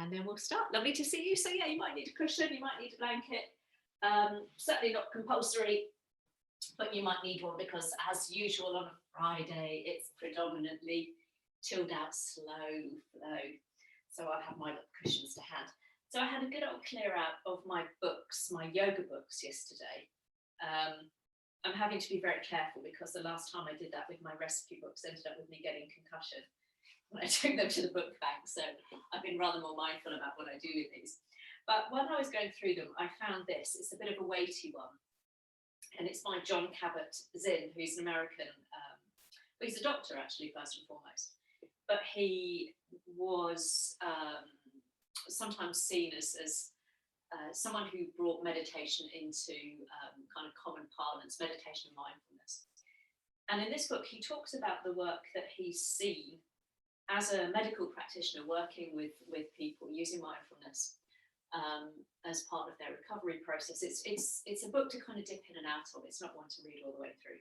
and then we'll start. Lovely to see you. So yeah, you might need a cushion, you might need a blanket. Certainly not compulsory, but you might need one because, as usual on a Friday, it's predominantly chilled out, slow flow. So I'll have my little cushions to hand. So I had a good old clear out of my books, my yoga books yesterday. I'm having to be very careful because the last time I did that with my recipe books ended up with me getting concussion when I took them to the book bank. So I've been rather more mindful about what I do with these. But when I was going through them, I found this. It's a bit of a weighty one. And it's by Jon Kabat Zin, who's an American, well, he's a doctor actually, first and foremost. But he was sometimes seen as someone who brought meditation into kind of common parlance, meditation and mindfulness. And in this book, he talks about the work that he's seen as a medical practitioner working with people using mindfulness as part of their recovery process. It's a book to kind of dip in and out of. It's not one to read all the way through.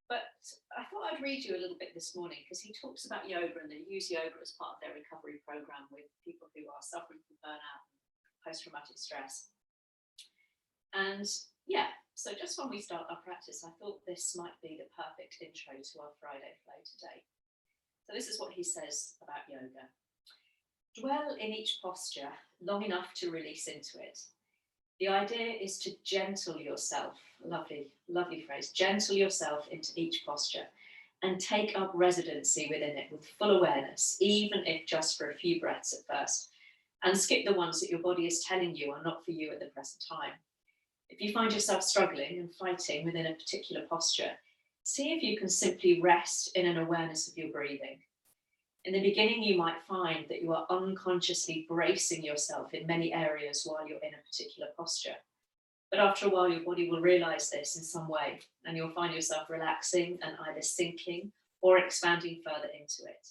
But I thought I'd read you a little bit this morning because he talks about yoga and they use yoga as part of their recovery program with people who are suffering from burnout and post-traumatic stress. And yeah, so just when we start our practice, I thought this might be the perfect intro to our Friday flow today. So this is what he says about yoga. Dwell in each posture long enough to release into it. The idea is to gentle yourself, lovely, lovely phrase, gentle yourself into each posture and take up residency within it with full awareness, even if just for a few breaths at first, and skip the ones that your body is telling you are not for you at the present time. If you find yourself struggling and fighting within a particular posture, see if you can simply rest in an awareness of your breathing. In the beginning, you might find that you are unconsciously bracing yourself in many areas while you're in a particular posture. But after a while, your body will realize this in some way, and you'll find yourself relaxing and either sinking or expanding further into it.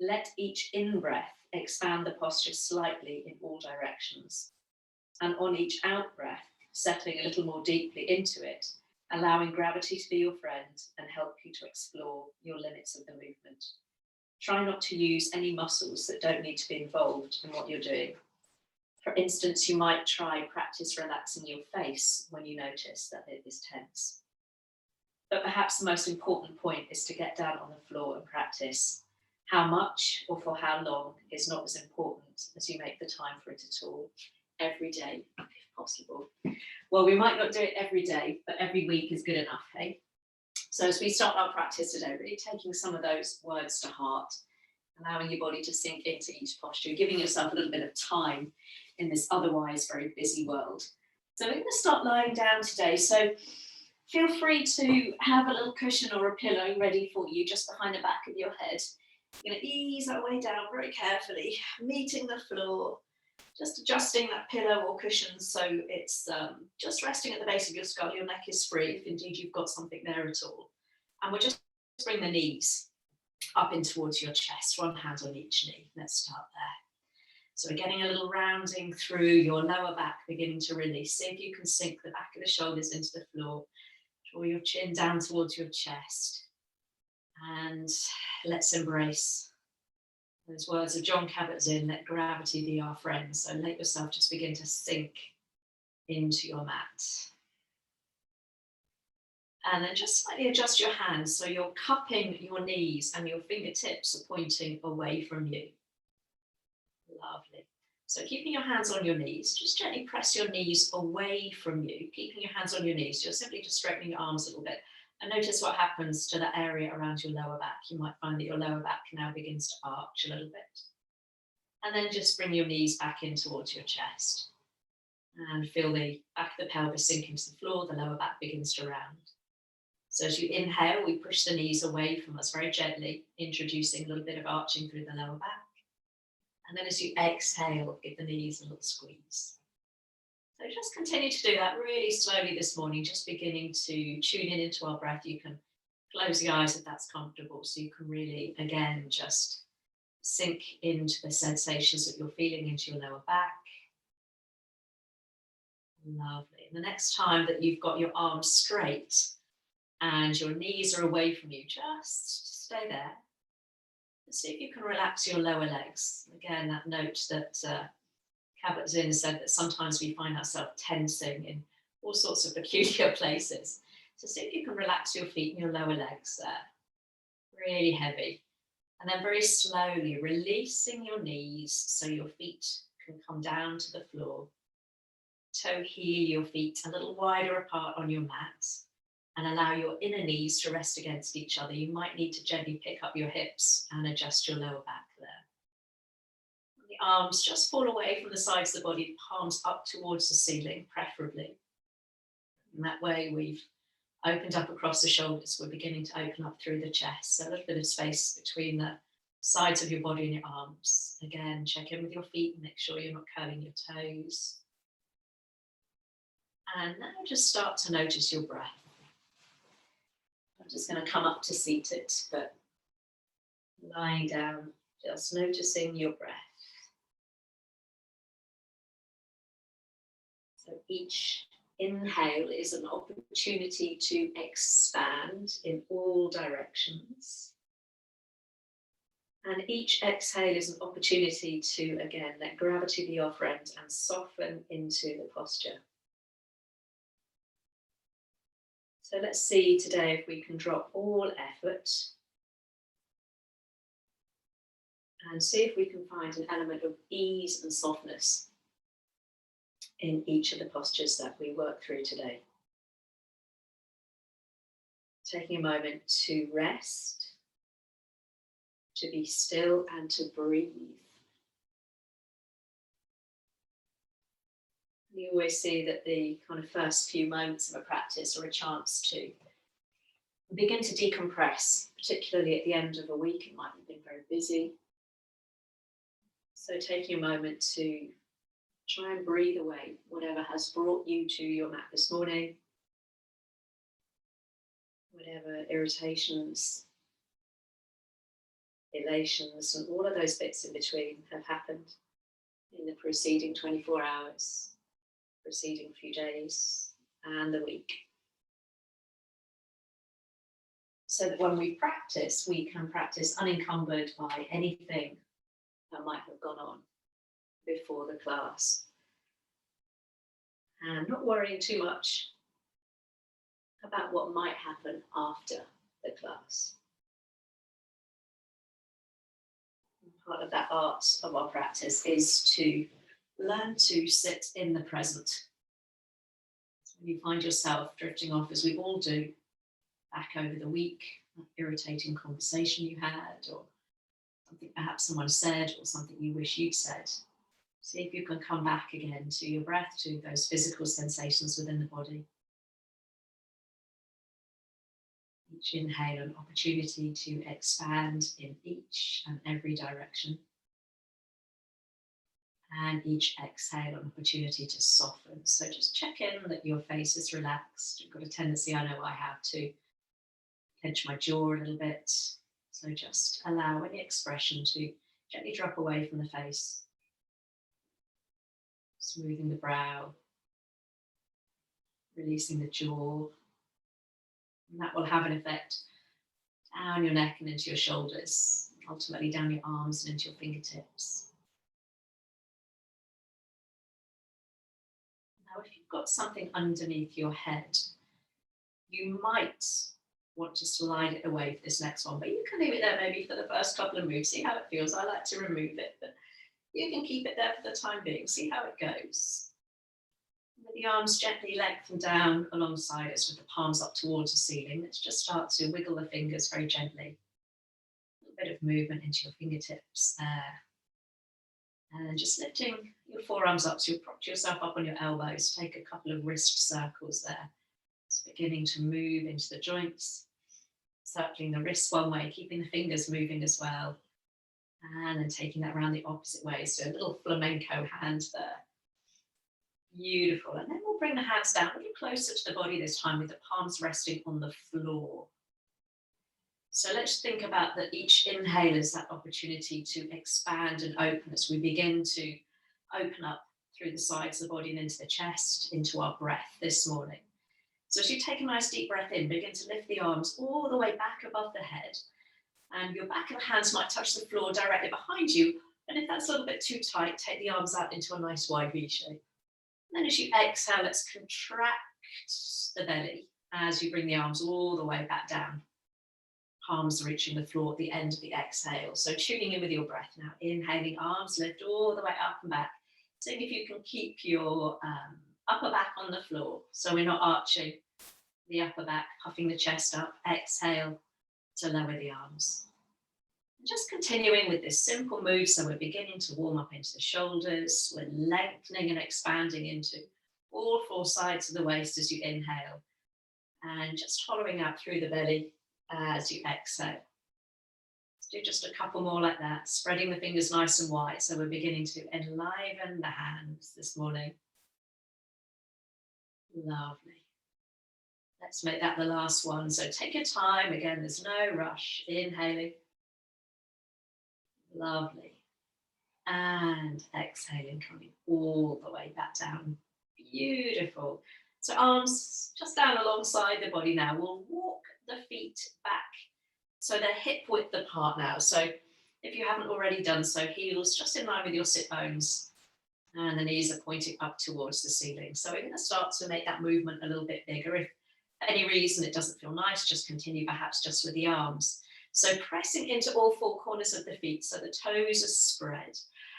Let each in-breath expand the posture slightly in all directions. And on each out-breath, settling a little more deeply into it, allowing gravity to be your friend and help you to explore your limits of the movement. Try not to use any muscles that don't need to be involved in what you're doing. For instance, you might try practice relaxing your face when you notice that it is tense. But perhaps the most important point is to get down on the floor and practice. How much or for how long is not as important as you make the time for it at all, every day, if possible. Well, we might not do it every day, but every week is good enough, hey? So as we start our practice today, really taking some of those words to heart, allowing your body to sink into each posture, giving yourself a little bit of time in this otherwise very busy world. So we're going to start lying down today. So feel free to have a little cushion or a pillow ready for you just behind the back of your head. You're going to ease our way down very carefully, meeting the floor, just adjusting that pillow or cushion so it's just resting at the base of your skull. Your neck is free if indeed you've got something there at all. And we'll just bring the knees up in towards your chest, one hand on each knee. Let's start there. So we're getting a little rounding through your lower back, beginning to release. See if you can sink the back of the shoulders into the floor. Draw your chin down towards your chest. And let's embrace those words of Jon Kabat Zin, let gravity be our friend. So let yourself just begin to sink into your mat. And then just slightly adjust your hands so you're cupping your knees and your fingertips are pointing away from you. Lovely. So keeping your hands on your knees, just gently press your knees away from you. Keeping your hands on your knees, you're simply just straightening your arms a little bit. And notice what happens to the area around your lower back. You might find that your lower back now begins to arch a little bit. And then just bring your knees back in towards your chest. And feel the back of the pelvis sink into the floor, the lower back begins to round. So as you inhale, we push the knees away from us very gently, introducing a little bit of arching through the lower back. And then as you exhale, give the knees a little squeeze. So just continue to do that really slowly this morning, just beginning to tune in into our breath. You can close the eyes if that's comfortable, so you can really, again, just sink into the sensations that you're feeling into your lower back. Lovely. And the next time that you've got your arms straight and your knees are away from you, just stay there. See if you can relax your lower legs. Again, that note that Kabat Zin said that sometimes we find ourselves tensing in all sorts of peculiar places. So see if you can relax your feet and your lower legs there. Really heavy. And then very slowly releasing your knees so your feet can come down to the floor. Toe heel your feet a little wider apart on your mat and allow your inner knees to rest against each other. You might need to gently pick up your hips and adjust your lower back there. The arms just fall away from the sides of the body, palms up towards the ceiling, preferably. And that way we've opened up across the shoulders. We're beginning to open up through the chest. So a little bit of space between the sides of your body and your arms. Again, check in with your feet and make sure you're not curling your toes. And now just start to notice your breath. I'm just going to come up to seated, but lying down, just noticing your breath. So each inhale is an opportunity to expand in all directions. And each exhale is an opportunity to, again, let gravity be your friend and soften into the posture. So let's see today if we can drop all effort and see if we can find an element of ease and softness in each of the postures that we work through today. Taking a moment to rest, to be still and to breathe. You always see that the kind of first few moments of a practice are a chance to begin to decompress, particularly at the end of a week. It might have been very busy. So taking a moment to try and breathe away whatever has brought you to your mat this morning, whatever irritations, elations, and all of those bits in between have happened in the preceding 24 hours. Preceding few days and the week. So that when we can practice unencumbered by anything that might have gone on before the class. And not worrying too much about what might happen after the class. And part of that art of our practice is to learn to sit in the present. So when you find yourself drifting off, as we all do, back over the week, that irritating conversation you had, or something perhaps someone said, or something you wish you'd said, see if you can come back again to your breath, to those physical sensations within the body. Each inhale, an opportunity to expand in each and every direction. And each exhale, an opportunity to soften. So just check in that your face is relaxed. You've got a tendency, I know I have, to clench my jaw a little bit. So just allow any expression to gently drop away from the face. Smoothing the brow. Releasing the jaw. And that will have an effect down your neck and into your shoulders. Ultimately down your arms and into your fingertips. If you've got something underneath your head, you might want to slide it away for this next one, but you can leave it there maybe for the first couple of moves, see how it feels. I like to remove it, but you can keep it there for the time being, see how it goes. With the arms gently lengthened down alongside us with the palms up towards the ceiling, let's just start to wiggle the fingers very gently. A little bit of movement into your fingertips there. And just lifting your forearms up, so you'll prop yourself up on your elbows. Take a couple of wrist circles there. It's beginning to move into the joints, circling the wrists one way, keeping the fingers moving as well. And then taking that around the opposite way. So a little flamenco hand there. Beautiful. And then we'll bring the hands down a little closer to the body this time with the palms resting on the floor. So let's think about that each inhale is that opportunity to expand and open as we begin to open up through the sides of the body and into the chest, into our breath this morning. So as you take a nice deep breath in, begin to lift the arms all the way back above the head. And your back of the hands might touch the floor directly behind you. And if that's a little bit too tight, take the arms out into a nice wide V shape. And then as you exhale, let's contract the belly as you bring the arms all the way back down. Palms reaching the floor at the end of the exhale. So tuning in with your breath now. Inhaling, arms lift all the way up and back. Seeing if you can keep your upper back on the floor. So we're not arching the upper back, puffing the chest up. Exhale to lower the arms. And just continuing with this simple move. So we're beginning to warm up into the shoulders. We're lengthening and expanding into all four sides of the waist as you inhale. And just hollowing out through the belly as you exhale. Let's do just a couple more like that, spreading the fingers nice and wide. So we're beginning to enliven the hands this morning. Lovely. Let's make that the last one. So take your time. Again, there's no rush. Inhaling. Lovely. And exhaling, coming all the way back down. Beautiful. So arms just down alongside the body now. We'll walk the feet back so they're hip width apart now. So if you haven't already done so, heels just in line with your sit bones and the knees are pointing up towards the ceiling. So we're going to start to make that movement a little bit bigger. If for any reason it doesn't feel nice, just continue perhaps just with the arms. So pressing into all four corners of the feet so the toes are spread.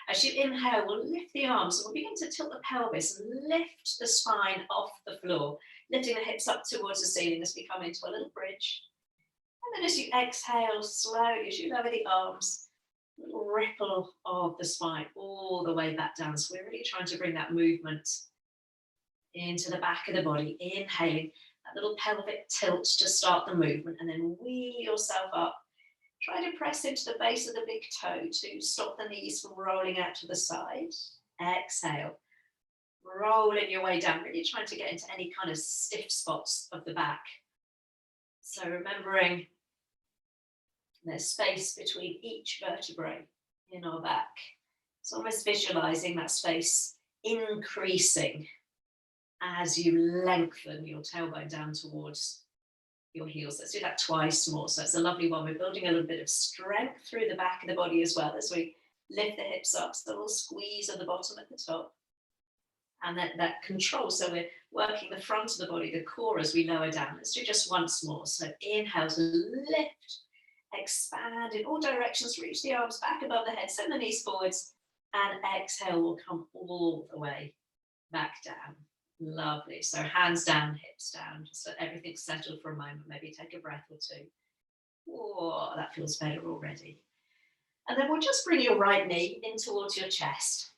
As you inhale, we'll lift the arms and we'll begin to tilt the pelvis and lift the spine off the floor, lifting the hips up towards the ceiling as we come into a little bridge. And then as you exhale, slowly, as you lower the arms, a little ripple of the spine all the way back down. So we're really trying to bring that movement into the back of the body. Inhaling, that little pelvic tilt to start the movement, and then wheel yourself up. Try to press into the base of the big toe to stop the knees from rolling out to the side. Exhale. Rolling your way down, really trying to get into any kind of stiff spots of the back. So remembering there's space between each vertebrae in our back. It's almost visualizing that space increasing as you lengthen your tailbone down towards your heels. Let's do that twice more. So it's a lovely one. We're building a little bit of strength through the back of the body as well as we lift the hips up. So a little squeeze at the bottom at the top. And then that control. So we're working the front of the body, the core as we lower down. Let's do just once more. So inhale to lift, expand in all directions, reach the arms back above the head, send the knees forwards, and exhale will come all the way back down. Lovely. So hands down, hips down. Just let everything settle for a moment. Maybe take a breath or two. Oh, that feels better already. And then we'll just bring your right knee in towards your chest.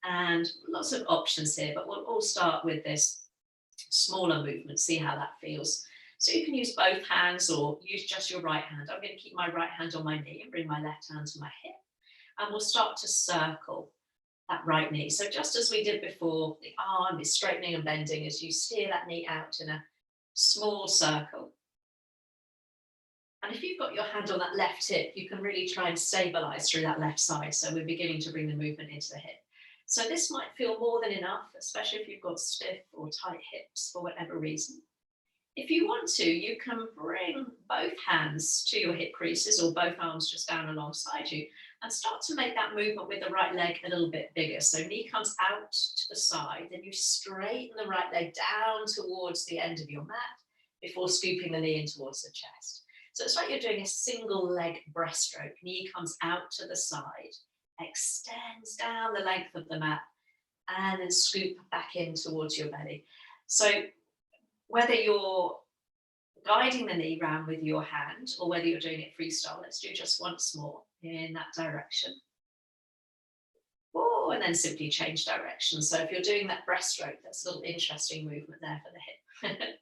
And lots of options here, but we'll all start with this smaller movement, see how that feels. So you can use both hands or use just your right hand. I'm going to keep my right hand on my knee and bring my left hand to my hip. And we'll start to circle that right knee. So just as we did before, the arm is straightening and bending as you steer that knee out in a small circle. And if you've got your hand on that left hip, you can really try and stabilize through that left side. So we're beginning to bring the movement into the hip. So this might feel more than enough, especially if you've got stiff or tight hips for whatever reason. If you want to, you can bring both hands to your hip creases or both arms just down alongside you and start to make that movement with the right leg a little bit bigger. So knee comes out to the side, then you straighten the right leg down towards the end of your mat before scooping the knee in towards the chest. So it's like you're doing a single leg breaststroke. Knee comes out to the side, extends down the length of the mat, and then scoop back in towards your belly. So whether you're guiding the knee round with your hand or whether you're doing it freestyle, let's do just once more in that direction. Oh, and then simply change direction. So if you're doing that breaststroke, that's a little interesting movement there for the hip.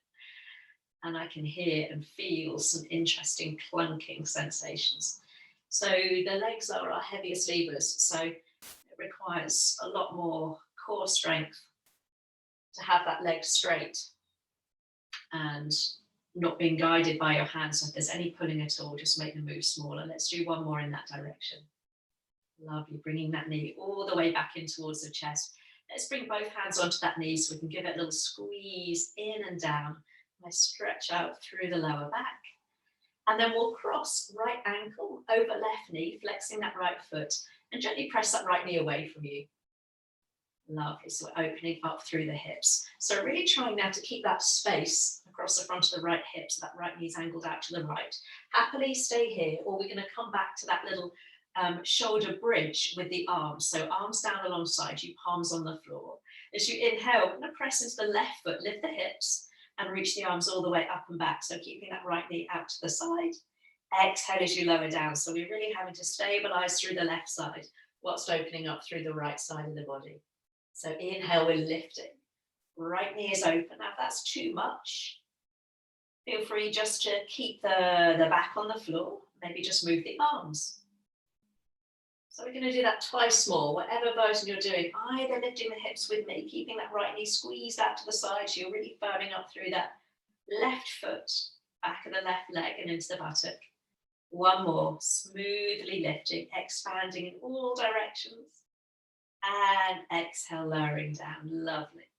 And I can hear and feel some interesting clunking sensations. So the legs are our heaviest levers, so it requires a lot more core strength to have that leg straight and not being guided by your hands. So if there's any pulling at all, just make the move smaller. Let's do one more in that direction. Lovely, bringing that knee all the way back in towards the chest. Let's bring both hands onto that knee so we can give it a little squeeze in and down. I stretch out through the lower back. And then we'll cross right ankle over left knee, flexing that right foot, and gently press that right knee away from you. Lovely. So we're opening up through the hips. So really trying now to keep that space across the front of the right hip, so that right knee's angled out to the right. Happily stay here, or we're going to come back to that little shoulder bridge with the arms. So arms down alongside you, palms on the floor. As you inhale, we're going to press into the left foot, lift the hips, and reach the arms all the way up and back. So keeping that right knee out to the side. Exhale as you lower down. So we're really having to stabilize through the left side whilst opening up through the right side of the body. So inhale, we're lifting. Right knee is open. Now if that's too much, feel free just to keep the back on the floor. Maybe just move the arms. So we're going to do that twice more, whatever version you're doing, either lifting the hips with me, keeping that right knee squeezed out to the side, so you're really firming up through that left foot, back of the left leg and into the buttock. One more, smoothly lifting, expanding in all directions. And exhale, lowering down, lovely.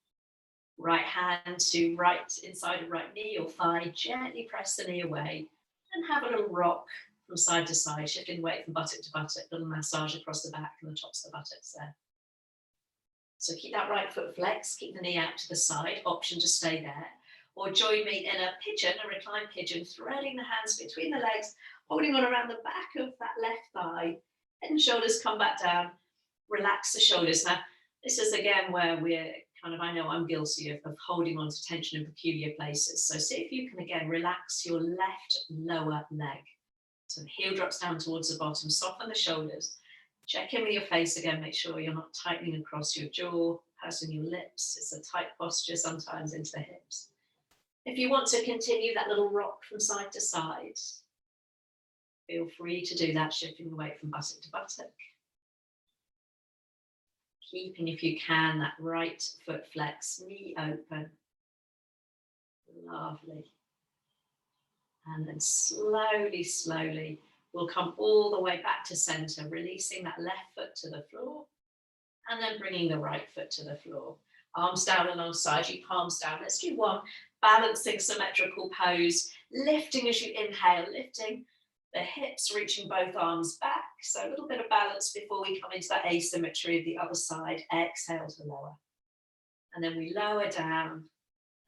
Right hand to right inside of right knee or thigh, gently press the knee away and have a little rock from side to side, shifting weight from buttock to buttock, little massage across the back and the tops of the buttocks there. So keep that right foot flexed, keep the knee out to the side, option to stay there. Or join me in a pigeon, a recline pigeon, threading the hands between the legs, holding on around the back of that left thigh, head and shoulders come back down, relax the shoulders. Now, this is again where we're I know I'm guilty of holding on to tension in peculiar places. So see if you can again relax your left lower leg. So the heel drops down towards the bottom, soften the shoulders. Check in with your face again, make sure you're not tightening across your jaw, pursing your lips. It's a tight posture sometimes into the hips. If you want to continue that little rock from side to side, feel free to do that, shifting the weight from buttock to buttock. Keeping, if you can, that right foot flex, knee open. Lovely. And then slowly, slowly, we'll come all the way back to center, releasing that left foot to the floor, and then bringing the right foot to the floor. Arms down alongside you, palms down. Let's do one balancing symmetrical pose, lifting as you inhale, lifting the hips, reaching both arms back. So a little bit of balance before we come into that asymmetry of the other side. Exhale to lower. And then we lower down,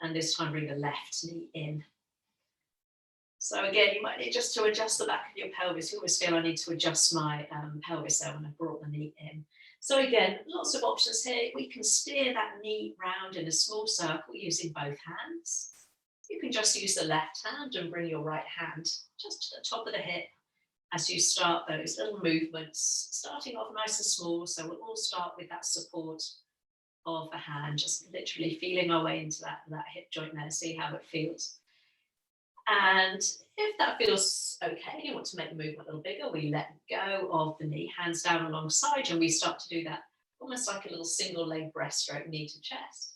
and this time bring the left knee in. So again, you might need just to adjust the back of your pelvis. You always feel I need to adjust my pelvis there when I brought the knee in. So again, lots of options here. We can steer that knee round in a small circle using both hands. You can just use the left hand and bring your right hand just to the top of the hip as you start those little movements, starting off nice and small. So we'll all start with that support of the hand, just literally feeling our way into that hip joint there, see how it feels. And if that feels okay, you want to make the movement a little bigger, we let go of the knee, hands down alongside, and we start to do that almost like a little single leg breaststroke, knee to chest.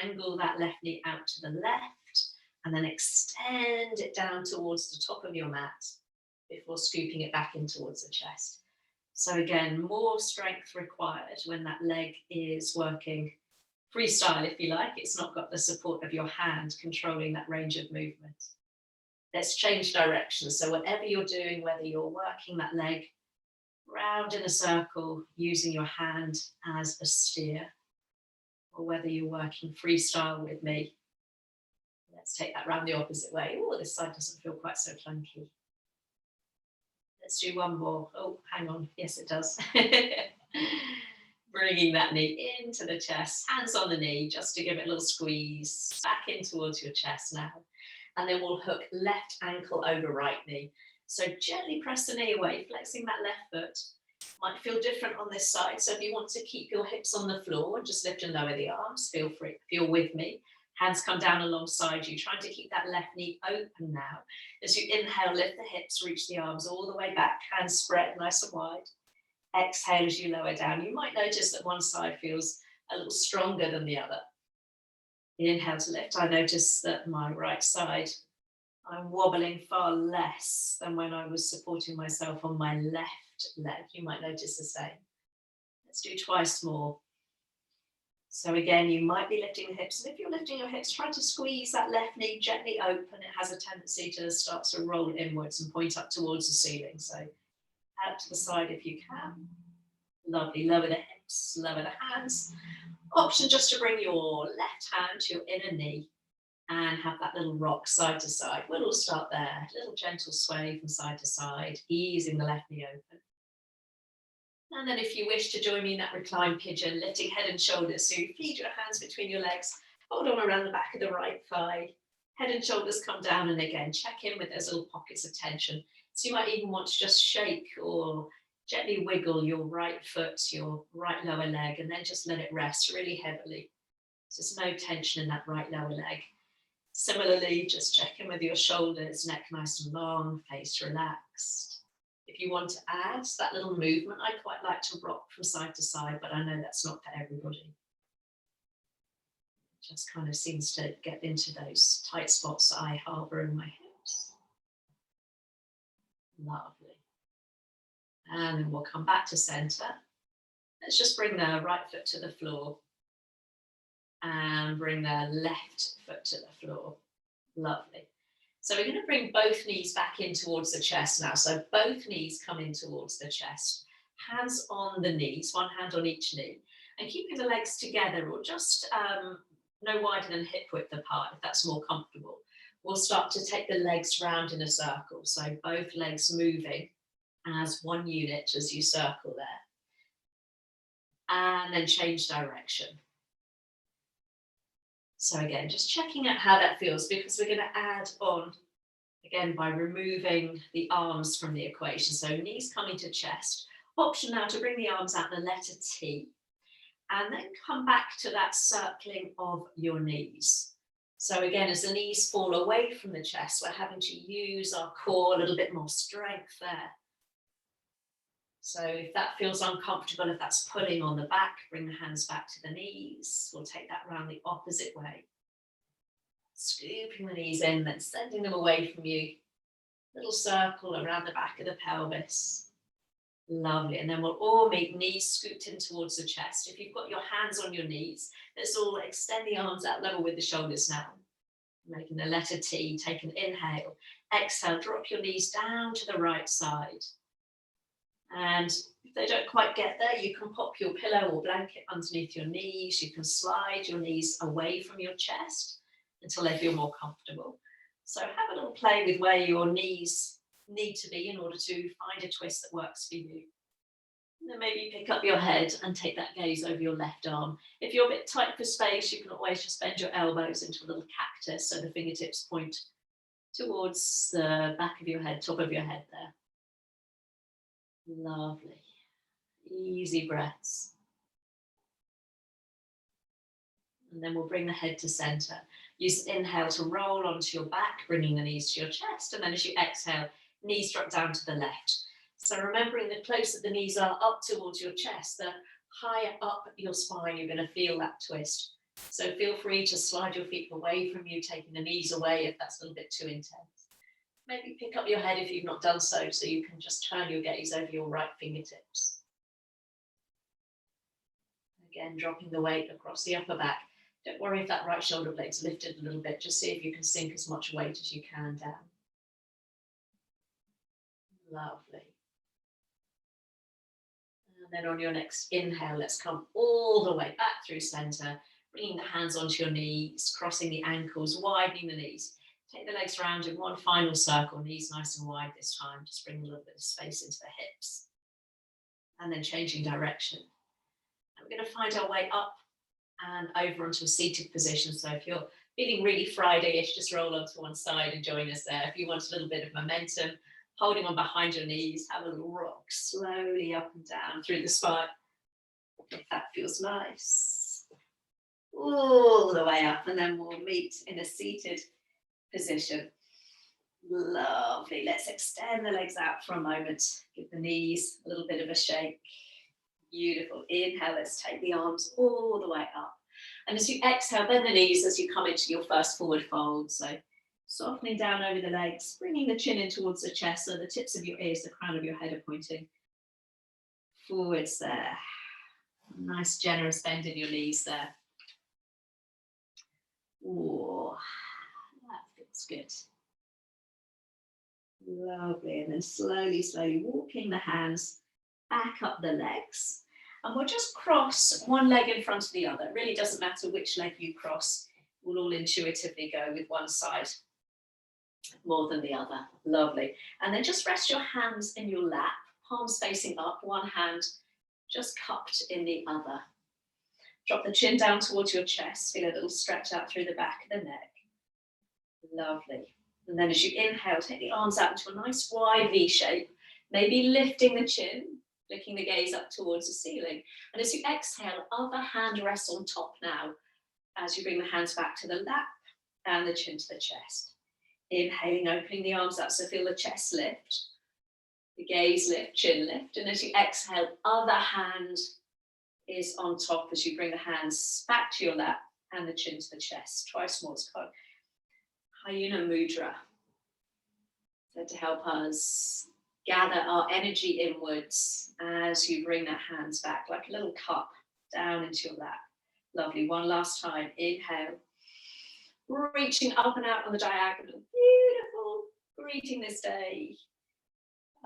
Angle that left knee out to the left, and then extend it down towards the top of your mat before scooping it back in towards the chest. So again, more strength required when that leg is working freestyle, if you like. It's not got the support of your hand controlling that range of movement. Let's change direction. So whatever you're doing, whether you're working that leg round in a circle using your hand as a steer, or whether you're working freestyle with me, let's take that round the opposite way. Oh, this side doesn't feel quite so clunky. Let's do one more. Oh, hang on. Yes, it does. Bringing that knee into the chest, hands on the knee, just to give it a little squeeze back in towards your chest now. And then we'll hook left ankle over right knee. So gently press the knee away, flexing that left foot. Might feel different on this side. So if you want to keep your hips on the floor and just lift and lower the arms, feel free. If you're with me, hands come down alongside you, trying to keep that left knee open now. As you inhale, lift the hips, reach the arms all the way back, hands spread nice and wide. Exhale as you lower down. You might notice that one side feels a little stronger than the other. Inhale to lift. I notice that my right side, I'm wobbling far less than when I was supporting myself on my left leg. You might notice the same. Let's do twice more. So again, you might be lifting the hips, and if you're lifting your hips, try to squeeze that left knee gently open. It has a tendency to start to roll inwards and point up towards the ceiling. So out to the side if you can. Lovely. Lower the hips, lower the hands. Option just to bring your left hand to your inner knee and have that little rock side to side. We'll all start there. Little gentle sway from side to side, easing the left knee open. And then if you wish to join me in that recline pigeon, lifting head and shoulders. So you feed your hands between your legs, hold on around the back of the right thigh. Head and shoulders come down, and again, check in with those little pockets of tension. So you might even want to just shake or gently wiggle your right foot, your right lower leg, and then just let it rest really heavily. So there's no tension in that right lower leg. Similarly, just check in with your shoulders, neck nice and long, face relaxed. If you want to add that little movement, I quite like to rock from side to side, but I know that's not for everybody. It just kind of seems to get into those tight spots that I harbour in my hips. Lovely. And then we'll come back to centre. Let's just bring the right foot to the floor and bring the left foot to the floor. Lovely. So we're going to bring both knees back in towards the chest now. So both knees come in towards the chest. Hands on the knees, one hand on each knee. And keeping the legs together, or just no wider than hip width apart, if that's more comfortable. We'll start to take the legs round in a circle. So both legs moving as one unit as you circle there. And then change direction. So again, just checking out how that feels, because we're going to add on, again, by removing the arms from the equation. So knees coming to chest. Option now to bring the arms out the letter T. And then come back to that circling of your knees. So again, as the knees fall away from the chest, we're having to use our core, a little bit more strength there. So if that feels uncomfortable, if that's pulling on the back, bring the hands back to the knees. We'll take that round the opposite way. Scooping the knees in, then sending them away from you. Little circle around the back of the pelvis. Lovely. And then we'll all meet knees scooped in towards the chest. If you've got your hands on your knees, let's all extend the arms out level with the shoulders now. Making the letter T, take an inhale. Exhale, drop your knees down to the right side. And if they don't quite get there, you can pop your pillow or blanket underneath your knees. You can slide your knees away from your chest until they feel more comfortable. So have a little play with where your knees need to be in order to find a twist that works for you. And then maybe pick up your head and take that gaze over your left arm. If you're a bit tight for space, you can always just bend your elbows into a little cactus so the fingertips point towards the back of your head, top of your head there. Lovely. Easy breaths. And then we'll bring the head to center. Use inhale to roll onto your back, bringing the knees to your chest. And then as you exhale, knees drop down to the left. So remembering the closer the knees are up towards your chest, the higher up your spine, you're going to feel that twist. So feel free to slide your feet away from you, taking the knees away if that's a little bit too intense. Maybe pick up your head if you've not done so, so you can just turn your gaze over your right fingertips. Again, dropping the weight across the upper back. Don't worry if that right shoulder blade's lifted a little bit. Just see if you can sink as much weight as you can down. Lovely. And then on your next inhale, let's come all the way back through center, bringing the hands onto your knees, crossing the ankles, widening the knees. Take the legs around in one final circle, knees nice and wide this time. Just bring a little bit of space into the hips. And then changing direction. And we're going to find our way up and over onto a seated position. So if you're feeling really Friday-ish, just roll onto one side and join us there. If you want a little bit of momentum, holding on behind your knees, have a little rock slowly up and down through the spine. If that feels nice. All the way up, and then we'll meet in a seated position. Lovely. Let's extend the legs out for a moment. Give the knees a little bit of a shake. Beautiful. Inhale, let's take the arms all the way up. And as you exhale, bend the knees as you come into your first forward fold. So softening down over the legs, bringing the chin in towards the chest so the tips of your ears, the crown of your head are pointing forwards there. Nice generous bend in your knees there. Oh, that feels good. Lovely. And then slowly, slowly walking the hands back up the legs. And we'll just cross one leg in front of the other. It really doesn't matter which leg you cross. We'll all intuitively go with one side more than the other. Lovely. And then just rest your hands in your lap, palms facing up, one hand just cupped in the other. Drop the chin down towards your chest. Feel a little stretch out through the back of the neck. Lovely. And then as you inhale, take the arms out into a nice wide V shape, maybe lifting the chin, flicking the gaze up towards the ceiling. And as you exhale, other hand rests on top now, as you bring the hands back to the lap and the chin to the chest. Inhaling, opening the arms up, so feel the chest lift, the gaze lift, chin lift. And as you exhale, other hand is on top as you bring the hands back to your lap and the chin to the chest. Twice more. It's called Hyena Mudra. So to help us gather our energy inwards as you bring the hands back like a little cup down into your lap. Lovely. One last time. Inhale. Reaching up and out on the diagonal. Beautiful. Greeting this day.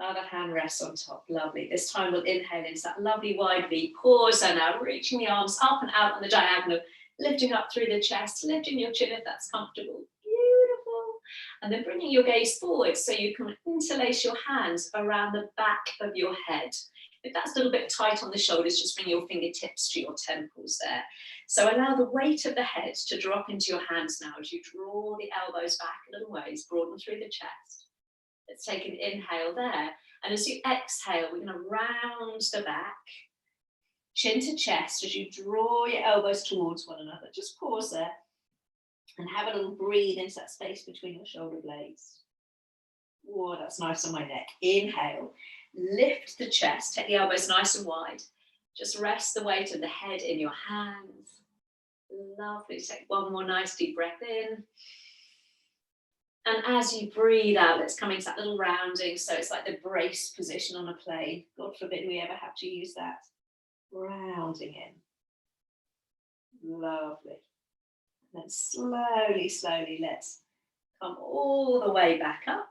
Other hand rests on top. Lovely. This time we'll inhale into that lovely wide V. Pause and now reaching the arms up and out on the diagonal. Lifting up through the chest. Lifting your chin if that's comfortable. Beautiful. And then bringing your gaze forward so you can interlace your hands around the back of your head. If that's a little bit tight on the shoulders, just bring your fingertips to your temples there. So allow the weight of the head to drop into your hands now as you draw the elbows back a little ways, broaden through the chest. Let's take an inhale there. And as you exhale, we're going to round the back, chin to chest as you draw your elbows towards one another. Just pause there and have a little breathe into that space between your shoulder blades. Oh, that's nice on my neck. Inhale. Lift the chest, take the elbows nice and wide. Just rest the weight of the head in your hands. Lovely. Take one more nice deep breath in. And as you breathe out, let's come into that little rounding. So it's like the brace position on a plane. God forbid we ever have to use that. Rounding in. Lovely. And then slowly, slowly, let's come all the way back up.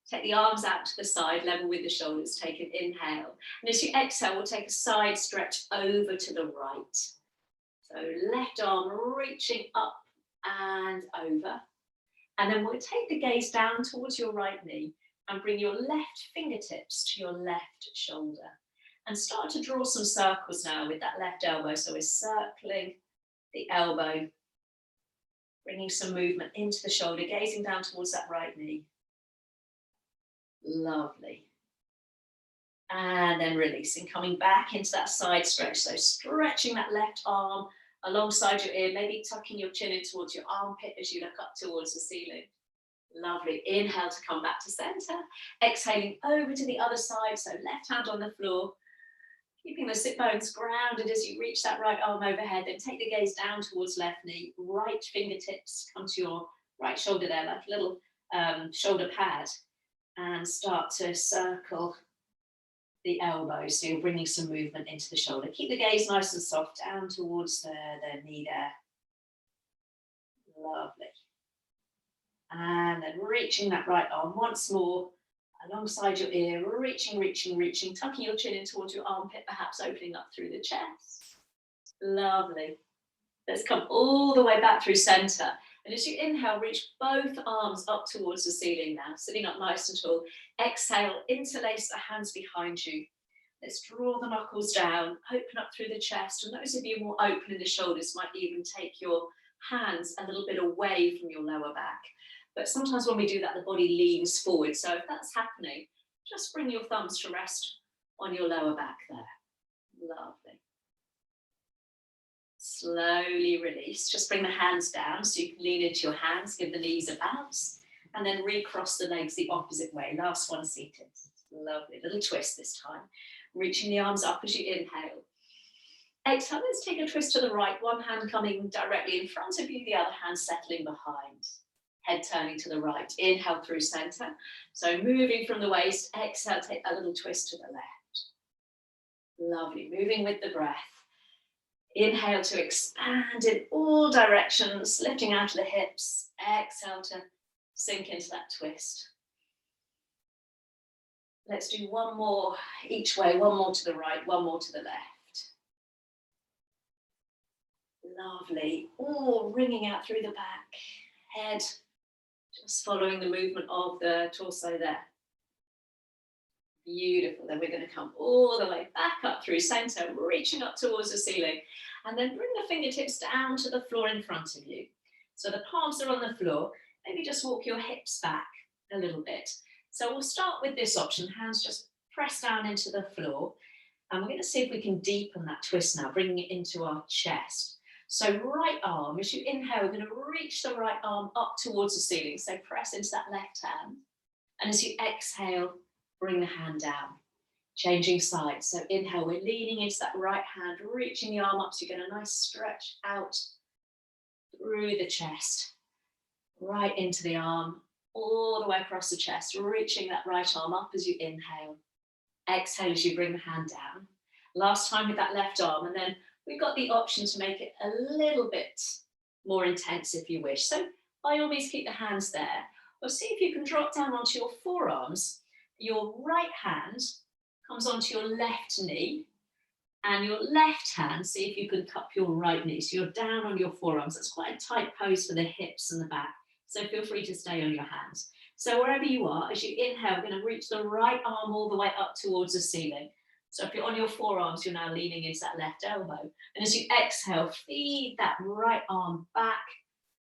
Take the arms out to the side, level with the shoulders. Take an inhale. And as you exhale, we'll take a side stretch over to the right. So left arm reaching up and over. And then we'll take the gaze down towards your right knee and bring your left fingertips to your left shoulder. And start to draw some circles now with that left elbow. So we're circling the elbow, bringing some movement into the shoulder, gazing down towards that right knee. Lovely. And then releasing, coming back into that side stretch. So stretching that left arm alongside your ear, maybe tucking your chin in towards your armpit as you look up towards the ceiling. Lovely. Inhale to come back to center. Exhaling over to the other side. So left hand on the floor, keeping the sit bones grounded as you reach that right arm overhead. Then take the gaze down towards left knee. Right fingertips come to your right shoulder there, like a little shoulder pad. And start to circle the elbows. So you're bringing some movement into the shoulder. Keep the gaze nice and soft down towards the knee there. Lovely. And then reaching that right arm once more alongside your ear. Reaching, reaching, reaching. Tucking your chin in towards your armpit, perhaps opening up through the chest. Lovely. Let's come all the way back through center. And as you inhale, reach both arms up towards the ceiling now, sitting up nice and tall. Exhale, interlace the hands behind you. Let's draw the knuckles down, open up through the chest. And those of you more open in the shoulders might even take your hands a little bit away from your lower back. But sometimes when we do that, the body leans forward. So if that's happening, just bring your thumbs to rest on your lower back there. Lovely. Slowly release. Just bring the hands down so you can lean into your hands, give the knees a bounce, and then recross the legs the opposite way. Last one seated. Lovely. Little twist this time. Reaching the arms up as you inhale. Exhale, let's take a twist to the right. One hand coming directly in front of you, the other hand settling behind. Head turning to the right. Inhale through center. So moving from the waist. Exhale, take a little twist to the left. Lovely. Moving with the breath. Inhale to expand in all directions, lifting out of the hips. Exhale to sink into that twist. Let's do one more each way, one more to the right, one more to the left. Lovely. All ringing out through the back. Head just following the movement of the torso there. Beautiful. Then we're going to come all the way back up through center, reaching up towards the ceiling. And then bring the fingertips down to the floor in front of you. So the palms are on the floor. Maybe just walk your hips back a little bit. So we'll start with this option. Hands just press down into the floor. And we're going to see if we can deepen that twist now, bringing it into our chest. So right arm, as you inhale, we're going to reach the right arm up towards the ceiling. So press into that left hand. And as you exhale, bring the hand down. Changing sides. So inhale, we're leaning into that right hand, reaching the arm up so you get a nice stretch out through the chest, right into the arm, all the way across the chest, reaching that right arm up as you inhale. Exhale as you bring the hand down. Last time with that left arm, and then we've got the option to make it a little bit more intense if you wish. So by all means, keep the hands there, or see if you can drop down onto your forearms. Your right hand comes onto your left knee, and your left hand, see if you can cup your right knee. So you're down on your forearms. That's quite a tight pose for the hips and the back. So feel free to stay on your hands. So wherever you are, as you inhale, we're going to reach the right arm all the way up towards the ceiling. So if you're on your forearms, you're now leaning into that left elbow. And as you exhale, feed that right arm back.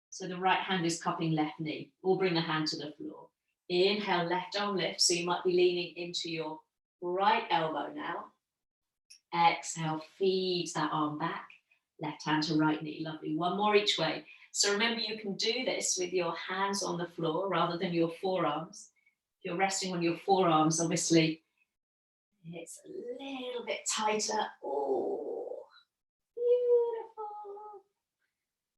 So the right hand is cupping left knee. We'll bring the hand to the floor. Inhale, left arm lift. So you might be leaning into your right elbow now. Exhale, feed that arm back. Left hand to right knee. Lovely. One more each way. So remember, you can do this with your hands on the floor rather than your forearms. If you're resting on your forearms, obviously, it's a little bit tighter. Oh, beautiful.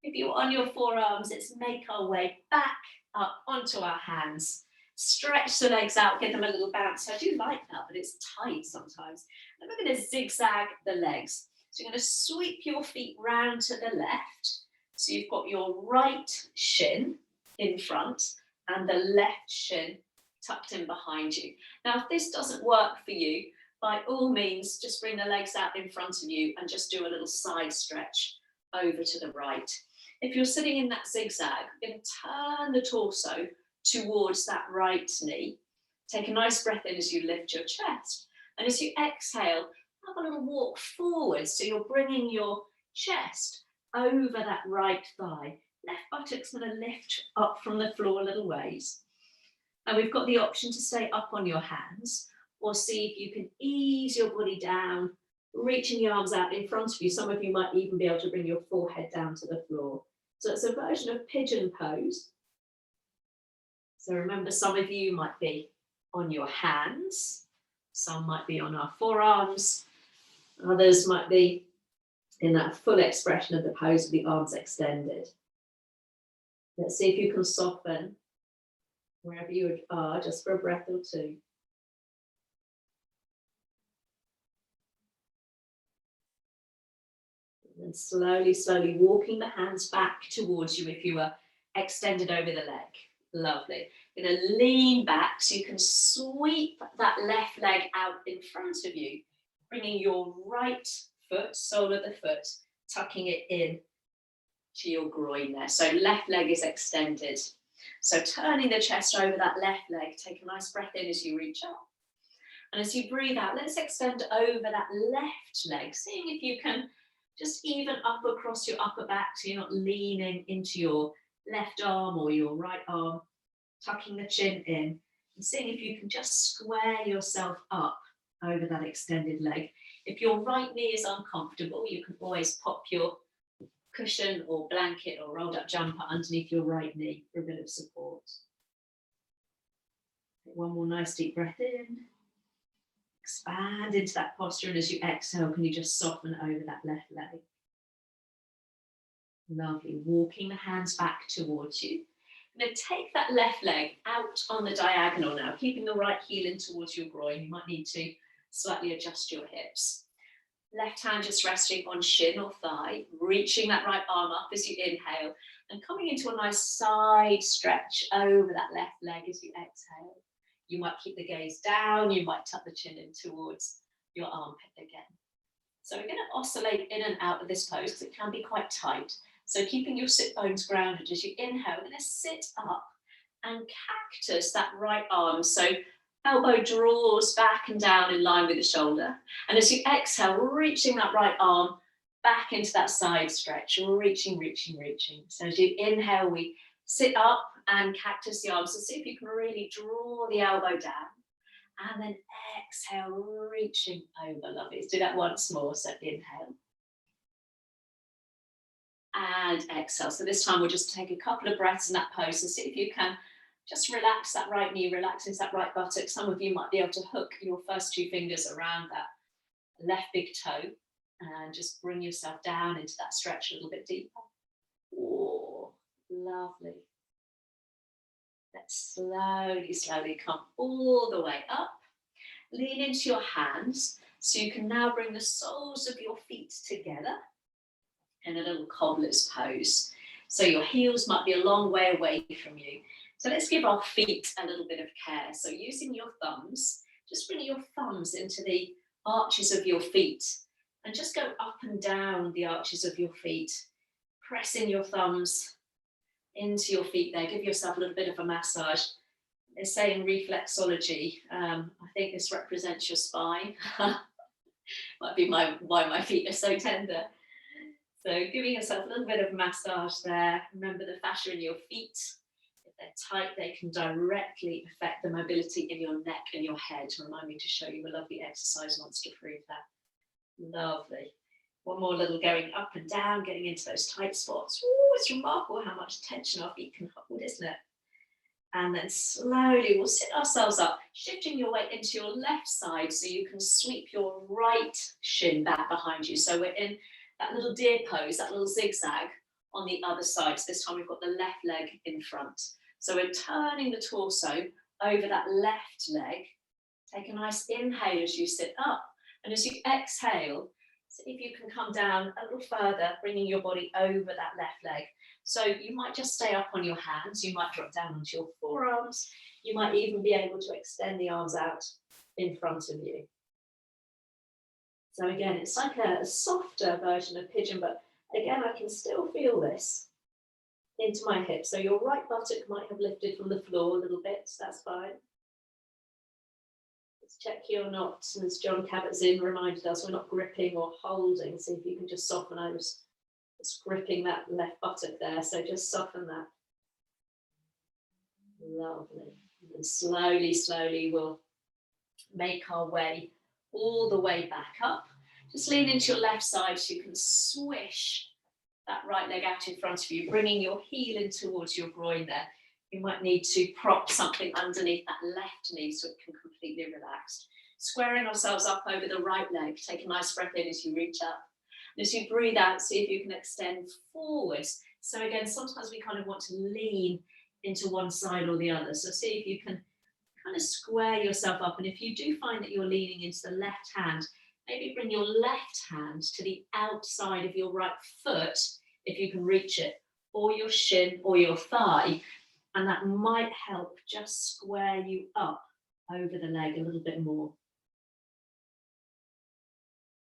If you're on your forearms, let's make our way back up onto our hands. Stretch the legs out, give them a little bounce. I do like that, but it's tight sometimes. And we're going to zigzag the legs. So you're going to sweep your feet round to the left. So you've got your right shin in front and the left shin tucked in behind you. Now, if this doesn't work for you, by all means, just bring the legs out in front of you and just do a little side stretch over to the right. If you're sitting in that zigzag, you're going to turn the torso towards that right knee. Take a nice breath in as you lift your chest. And as you exhale, have a little walk forward. So you're bringing your chest over that right thigh. Left buttock's going to lift up from the floor a little ways. And we've got the option to stay up on your hands or see if you can ease your body down, reaching the arms out in front of you. Some of you might even be able to bring your forehead down to the floor. So it's a version of pigeon pose. So remember, some of you might be on your hands, some might be on our forearms, others might be in that full expression of the pose with the arms extended. Let's see if you can soften wherever you are, just for a breath or two. And slowly, slowly walking the hands back towards you if you were extended over the leg. Lovely. You're going to lean back so you can sweep that left leg out in front of you, bringing your right foot, sole of the foot, tucking it in to your groin there. So left leg is extended. So turning the chest over that left leg, take a nice breath in as you reach up. And as you breathe out, let's extend over that left leg, seeing if you can just even up across your upper back so you're not leaning into your left arm or your right arm, tucking the chin in, and seeing if you can just square yourself up over that extended leg. If your right knee is uncomfortable, you can always pop your cushion or blanket or rolled up jumper underneath your right knee for a bit of support. Take one more nice deep breath in. Expand into that posture, and as you exhale, can you just soften over that left leg? Lovely. Walking the hands back towards you. I'm going to take that left leg out on the diagonal now, keeping the right heel in towards your groin. You might need to slightly adjust your hips. Left hand just resting on shin or thigh, reaching that right arm up as you inhale and coming into a nice side stretch over that left leg as you exhale. You might keep the gaze down, you might tuck the chin in towards your armpit again. So we're going to oscillate in and out of this pose because it can be quite tight. So keeping your sit bones grounded as you inhale, we're going to sit up and cactus that right arm. So elbow draws back and down in line with the shoulder. And as you exhale, reaching that right arm back into that side stretch, reaching. So as you inhale, we sit up and cactus the arms. So see if you can really draw the elbow down. And then exhale, reaching over. Lovely. Let's do that once more. So inhale. And exhale. So this time we'll just take a couple of breaths in that pose and see if you can just relax that right knee, relax into that right buttock. Some of you might be able to hook your first two fingers around that left big toe and just bring yourself down into that stretch a little bit deeper. Oh, lovely. Let's slowly come all the way up. Lean into your hands so you can now bring the soles of your feet together in a little cobbler's pose. So your heels might be a long way away from you. So let's give our feet a little bit of care. So using your thumbs, just bring your thumbs into the arches of your feet and just go up and down the arches of your feet. Pressing your thumbs into your feet there. Give yourself a little bit of a massage. They say in reflexology, I think this represents your spine. Might be why my feet are so tender. So giving yourself a little bit of massage there. Remember the fascia in your feet. If they're tight, they can directly affect the mobility in your neck and your head. Remind me to show you a lovely exercise once to prove that. Lovely. One more little going up and down, getting into those tight spots. Ooh, it's remarkable how much tension our feet can hold, isn't it? And then slowly we'll sit ourselves up, shifting your weight into your left side so you can sweep your right shin back behind you. So we're in that little deer pose, that little zigzag on the other side. So this time we've got the left leg in front. So we're turning the torso over that left leg. Take a nice inhale as you sit up. And as you exhale, see if you can come down a little further, bringing your body over that left leg. So you might just stay up on your hands. You might drop down onto your forearms. You might even be able to extend the arms out in front of you. So again, it's like a softer version of pigeon, but again, I can still feel this into my hips. So your right buttock might have lifted from the floor a little bit, so that's fine. Let's check you're not, as Jon Kabat Zin reminded us, we're not gripping or holding. See if you can just soften. I was just gripping that left buttock there, so just soften that. Lovely. And slowly we'll make our way all the way back up. Just lean into your left side so you can swish that right leg out in front of you, bringing your heel in towards your groin there. You might need to prop something underneath that left knee so it can completely relax. Squaring ourselves up over the right leg. Take a nice breath in as you reach up. And as you breathe out, see if you can extend forwards. So again, sometimes we kind of want to lean into one side or the other. So see if you can kind of square yourself up. And if you do find that you're leaning into the left hand, maybe bring your left hand to the outside of your right foot, if you can reach it, or your shin or your thigh. And that might help just square you up over the leg a little bit more.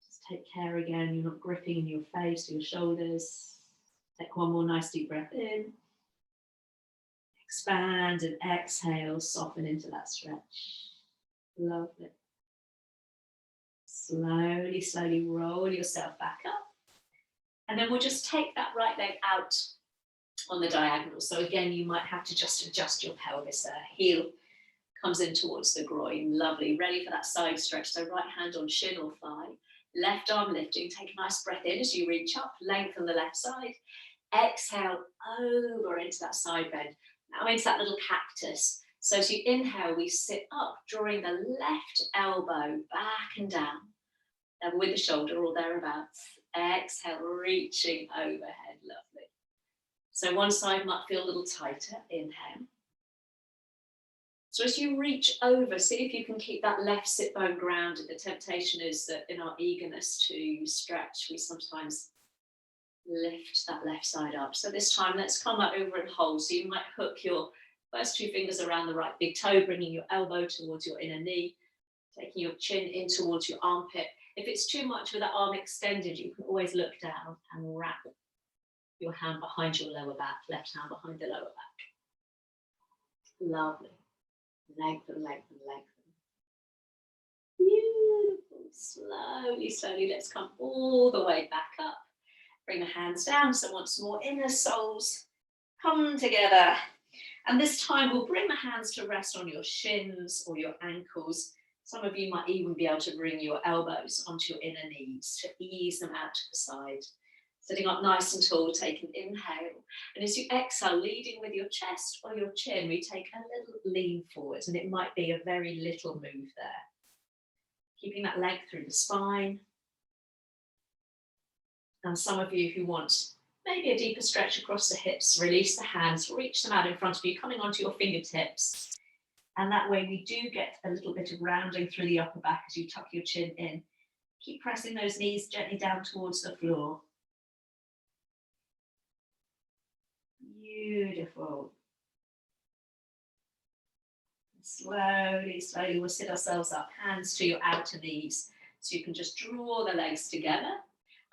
Just take care again, you're not gripping in your face or your shoulders. Take one more nice deep breath in. Expand and exhale, soften into that stretch. Lovely. Slowly roll yourself back up. And then we'll just take that right leg out on the diagonal. So again, you might have to just adjust your pelvis there. Heel comes in towards the groin. Lovely. Ready for that side stretch. So right hand on shin or thigh. Left arm lifting. Take a nice breath in as you reach up. Lengthen the left side. Exhale over into that side bend. Now into that little cactus. So as you inhale, we sit up, drawing the left elbow back and down. Level with the shoulder or thereabouts. Exhale, reaching overhead. Lovely. So one side might feel a little tighter. Inhale. So as you reach over, see if you can keep that left sit bone grounded. The temptation is that in our eagerness to stretch, we sometimes lift that left side up. So this time, let's come up over and hold. So you might hook your first two fingers around the right big toe, bringing your elbow towards your inner knee, taking your chin in towards your armpit. If it's too much with that arm extended, you can always look down and wrap your hand behind your lower back, left hand behind the lower back. Lovely. Lengthen, lengthen, lengthen. Beautiful. Slowly, slowly, let's come all the way back up. Bring the hands down. So once more, inner soles come together. And this time we'll bring the hands to rest on your shins or your ankles. Some of you might even be able to bring your elbows onto your inner knees to ease them out to the side. Sitting up nice and tall, take an inhale. And as you exhale, leading with your chest or your chin, we take a little lean forwards, and it might be a very little move there. Keeping that leg through the spine. And some of you who want maybe a deeper stretch across the hips, release the hands, reach them out in front of you, coming onto your fingertips. And that way we do get a little bit of rounding through the upper back as you tuck your chin in. Keep pressing those knees gently down towards the floor. Beautiful. Slowly, slowly, we'll sit ourselves up, hands to your outer knees. So you can just draw the legs together,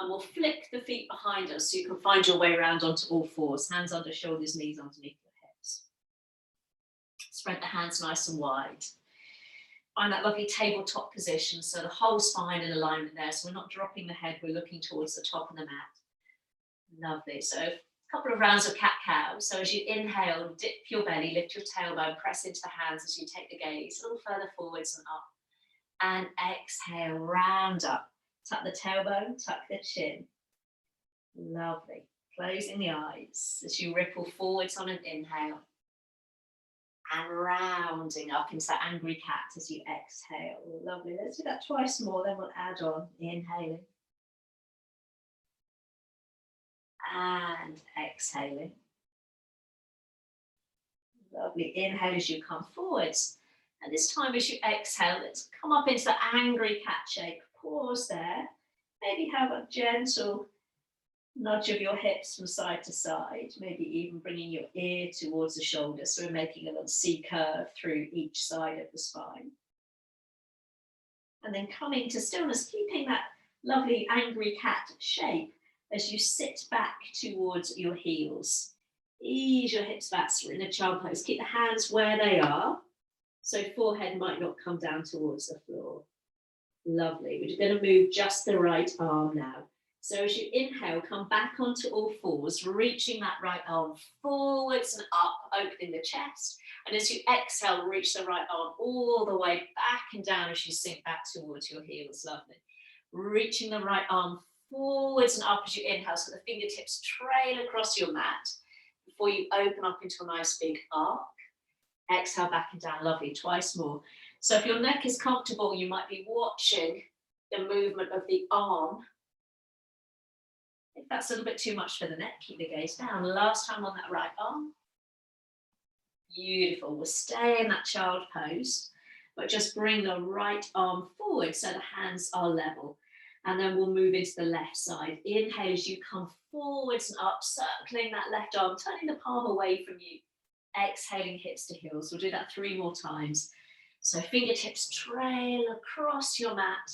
and we'll flick the feet behind us so you can find your way around onto all fours, hands under shoulders, knees underneath your hips. Spread the hands nice and wide. Find that lovely tabletop position, so the whole spine in alignment there, so we're not dropping the head, we're looking towards the top of the mat. Lovely. So a couple of rounds of cat-cow. So as you inhale, dip your belly, lift your tailbone, press into the hands as you take the gaze a little further forwards and up. And exhale, round up. Tuck the tailbone, tuck the chin. Lovely. Closing the eyes as you ripple forwards on an inhale. And rounding up into that angry cat as you exhale. Lovely. Let's do that twice more, then we'll add on. Inhaling. And exhaling. Lovely. Inhale as you come forwards. And this time as you exhale, let's come up into the angry cat shape. Pause there. Maybe have a gentle nudge of your hips from side to side. Maybe even bringing your ear towards the shoulder. So we're making a little C curve through each side of the spine. And then coming to stillness, keeping that lovely angry cat shape as you sit back towards your heels. Ease your hips back, so we're in a child pose. Keep the hands where they are, so forehead might not come down towards the floor. Lovely. We're going to move just the right arm now. So as you inhale, come back onto all fours, reaching that right arm forwards and up, opening the chest. And as you exhale, reach the right arm all the way back and down as you sink back towards your heels. Lovely. Reaching the right arm forwards and up as you inhale, so the fingertips trail across your mat before you open up into a nice big arc. Exhale back and down. Lovely. Twice more. So if your neck is comfortable, you might be watching the movement of the arm. If that's a little bit too much for the neck, keep the gaze down. Last time on that right arm. Beautiful. We'll stay in that child pose, but just bring the right arm forward so the hands are level. And then we'll move into the left side. Inhale as you come forwards and up, circling that left arm, turning the palm away from you. Exhaling hips to heels. We'll do that 3 more times. So fingertips trail across your mat.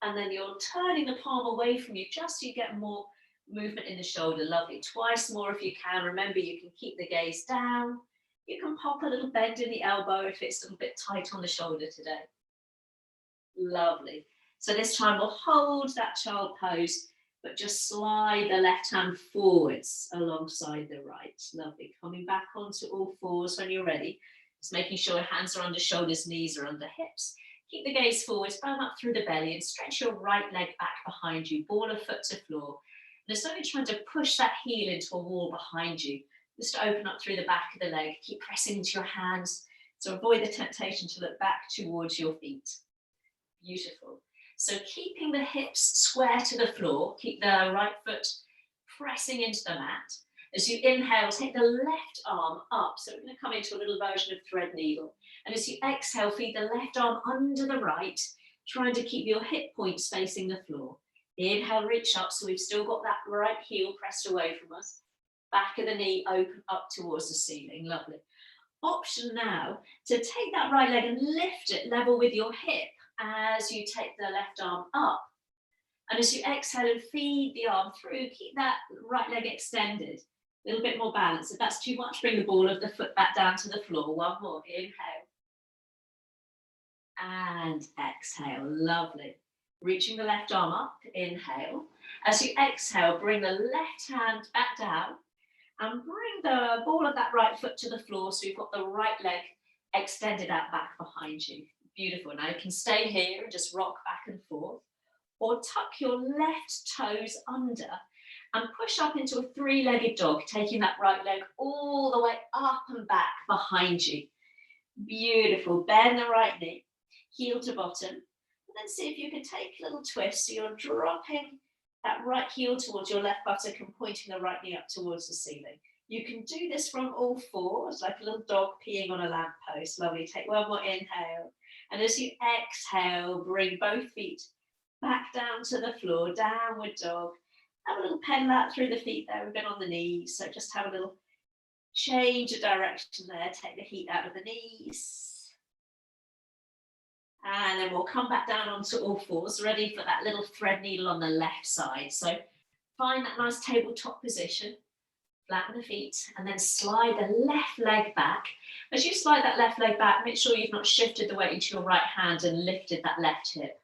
And then you're turning the palm away from you just so you get more movement in the shoulder. Lovely. Twice more if you can. Remember, you can keep the gaze down. You can pop a little bend in the elbow if it's a little bit tight on the shoulder today. Lovely. So this time we'll hold that child pose, but just slide the left hand forwards alongside the right. Lovely. Coming back onto all fours when you're ready. Just making sure hands are under shoulders, knees are under hips. Keep the gaze forwards, bone up through the belly and stretch your right leg back behind you. Ball of foot to floor. And as though you're trying to push that heel into a wall behind you, just to open up through the back of the leg. Keep pressing into your hands. So avoid the temptation to look back towards your feet. Beautiful. So keeping the hips square to the floor, keep the right foot pressing into the mat. As you inhale, take the left arm up. So we're going to come into a little version of thread needle. And as you exhale, feed the left arm under the right, trying to keep your hip points facing the floor. Inhale, reach up, so we've still got that right heel pressed away from us. Back of the knee open up towards the ceiling. Lovely. Option now to take that right leg and lift it level with your hip as you take the left arm up. And as you exhale and feed the arm through, keep that right leg extended. A little bit more balance. If that's too much, bring the ball of the foot back down to the floor. One more. Inhale. And exhale. Lovely. Reaching the left arm up. Inhale. As you exhale, bring the left hand back down and bring the ball of that right foot to the floor, so you've got the right leg extended out back behind you. Beautiful. Now you can stay here and just rock back and forth, or tuck your left toes under and push up into a three-legged dog, taking that right leg all the way up and back behind you. Beautiful. Bend the right knee, heel to bottom, and then see if you can take a little twist. So you're dropping that right heel towards your left buttock and pointing the right knee up towards the ceiling. You can do this from all fours, like a little dog peeing on a lamppost. Lovely. Take one more inhale. And as you exhale, bring both feet back down to the floor, downward dog. Have a little pedal out through the feet there. We've been on the knees, so just have a little change of direction there. Take the heat out of the knees. And then we'll come back down onto all fours, ready for that little thread needle on the left side. So find that nice tabletop position, flatten the feet, and then slide the left leg back. As you slide that left leg back, make sure you've not shifted the weight into your right hand and lifted that left hip.